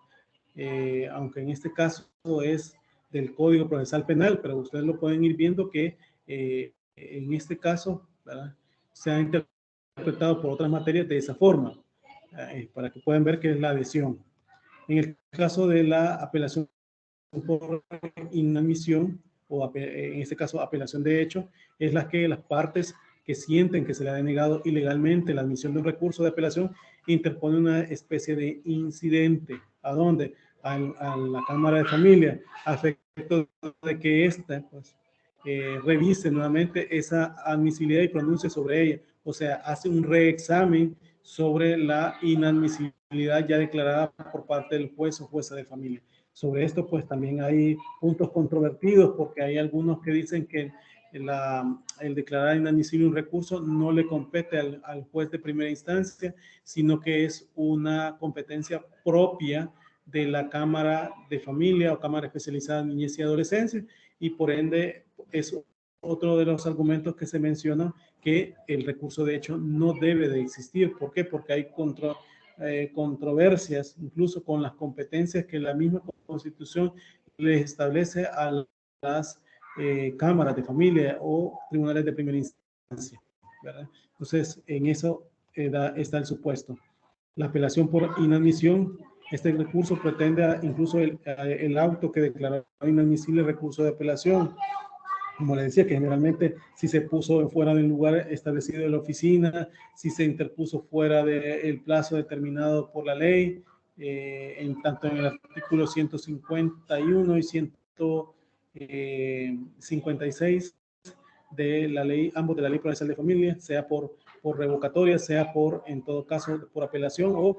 Aunque en este caso es del Código Procesal Penal, pero ustedes lo pueden ir viendo que en este caso, ¿verdad?, se ha interpretado por otras materias de esa forma, para que puedan ver que es la adhesión. En el caso de la apelación por inadmisión, o en este caso apelación de hecho, es la que las partes que sienten que se le ha denegado ilegalmente la admisión de un recurso de apelación interpone una especie de incidente. ¿A dónde? A la Cámara de Familia, a efecto de que ésta pues, revise nuevamente esa admisibilidad y pronuncie sobre ella. O sea, hace un reexamen sobre la inadmisibilidad ya declarada por parte del juez o jueza de familia. Sobre esto, pues también hay puntos controvertidos porque hay algunos que dicen que el declarar inadmisible un recurso no le compete al juez de primera instancia, sino que es una competencia propia de la Cámara de Familia o Cámara Especializada en Niñez y Adolescencia, y por ende es otro de los argumentos que se menciona que el recurso de hecho no debe de existir. ¿Por qué? Porque hay controversias incluso con las competencias que la misma Constitución les establece a las cámaras de familia o tribunales de primera instancia, ¿verdad? Entonces, en eso está el supuesto. La apelación por inadmisión, este recurso pretende incluso el auto que declaró inadmisible el recurso de apelación. Como le decía, que generalmente si se puso fuera del lugar establecido en la oficina, si se interpuso fuera del plazo determinado por la ley, tanto en el artículo 151 y 156 de la ley, ambos de la Ley Procesal de Familia, sea por revocatoria, sea en todo caso, por apelación o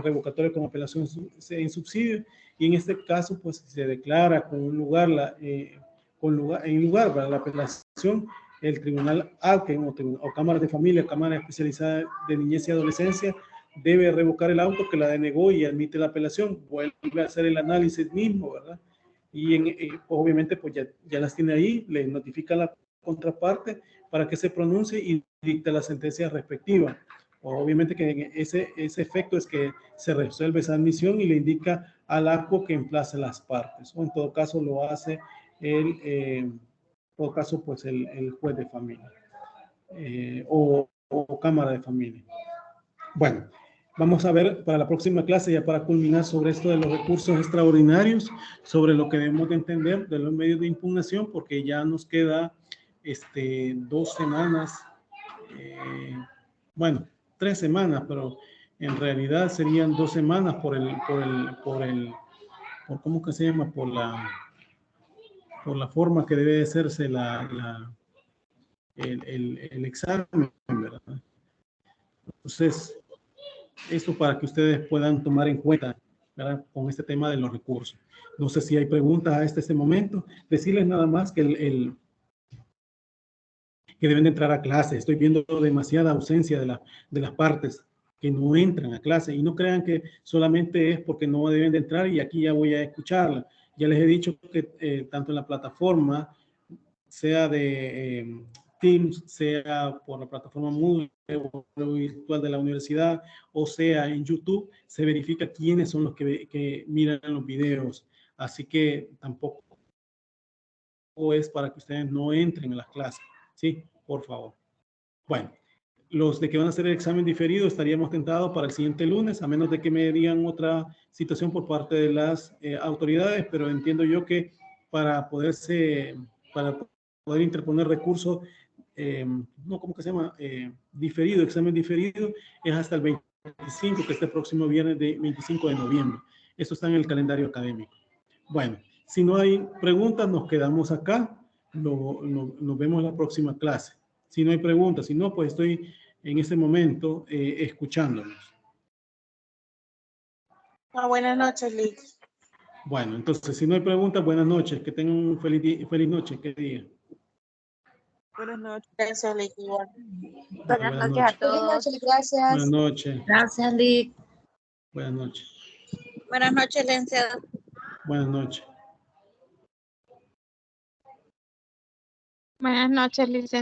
revocatoria con apelación en subsidio. Y en este caso, pues se declara con un lugar, en lugar para la apelación, el tribunal ALCEN o Cámara de Familia, Cámara Especializada de Niñez y Adolescencia, debe revocar el auto que la denegó y admite la apelación, vuelve a hacer el análisis mismo, ¿verdad? Y obviamente pues ya las tiene ahí, le notifica a la contraparte para que se pronuncie y dicte la sentencia respectiva. Obviamente que ese efecto es que se resuelve esa admisión y le indica al ACO que emplace las partes, o en todo caso lo hace en todo caso pues el juez de familia o cámara de familia. Bueno, vamos a ver para la próxima clase, ya para culminar, sobre esto de los recursos extraordinarios, sobre lo que debemos de entender de los medios de impugnación, porque ya nos queda 2 semanas, bueno, 3 semanas, pero en realidad serían 2 semanas por ¿cómo que se llama? Por la forma que debe de hacerse el examen, ¿verdad? Entonces, esto para que ustedes puedan tomar en cuenta, ¿verdad?, con este tema de los recursos. No sé si hay preguntas a este momento. Decirles nada más que que deben de entrar a clase. Estoy viendo demasiada ausencia de las partes que no entran a clase, y no crean que solamente es porque no deben de entrar y aquí ya voy a escucharla. Ya les he dicho que tanto en la plataforma, sea de Teams, sea por la plataforma Moodle o virtual de la universidad, o sea en YouTube, se verifica quiénes son los que miran los videos. Así que tampoco es para que ustedes no entren en las clases, ¿sí? Por favor. Bueno, los de que van a hacer el examen diferido estaríamos tentados para el siguiente lunes, a menos de que me digan otra situación por parte de las autoridades, pero entiendo yo que para poder interponer recursos, no, ¿cómo que se llama? Diferido, examen diferido, es hasta el 25, que es el próximo viernes de 25 de noviembre. Esto está en el calendario académico. Bueno, si no hay preguntas, nos quedamos acá. Nos vemos en la próxima clase. Si no hay preguntas, si no, pues estoy en este momento escuchándonos. Buenas noches, Liz. Bueno, entonces, si no hay preguntas, buenas noches. Que tengan un feliz noche. ¿Qué día? Buenas noches. Gracias, Lick, igual. Buenas noches a todos. Buenas noches. Gracias, Lick. Buenas noches. Buenas noches, licenciado. Buenas noches. Buenas noches, licenciado.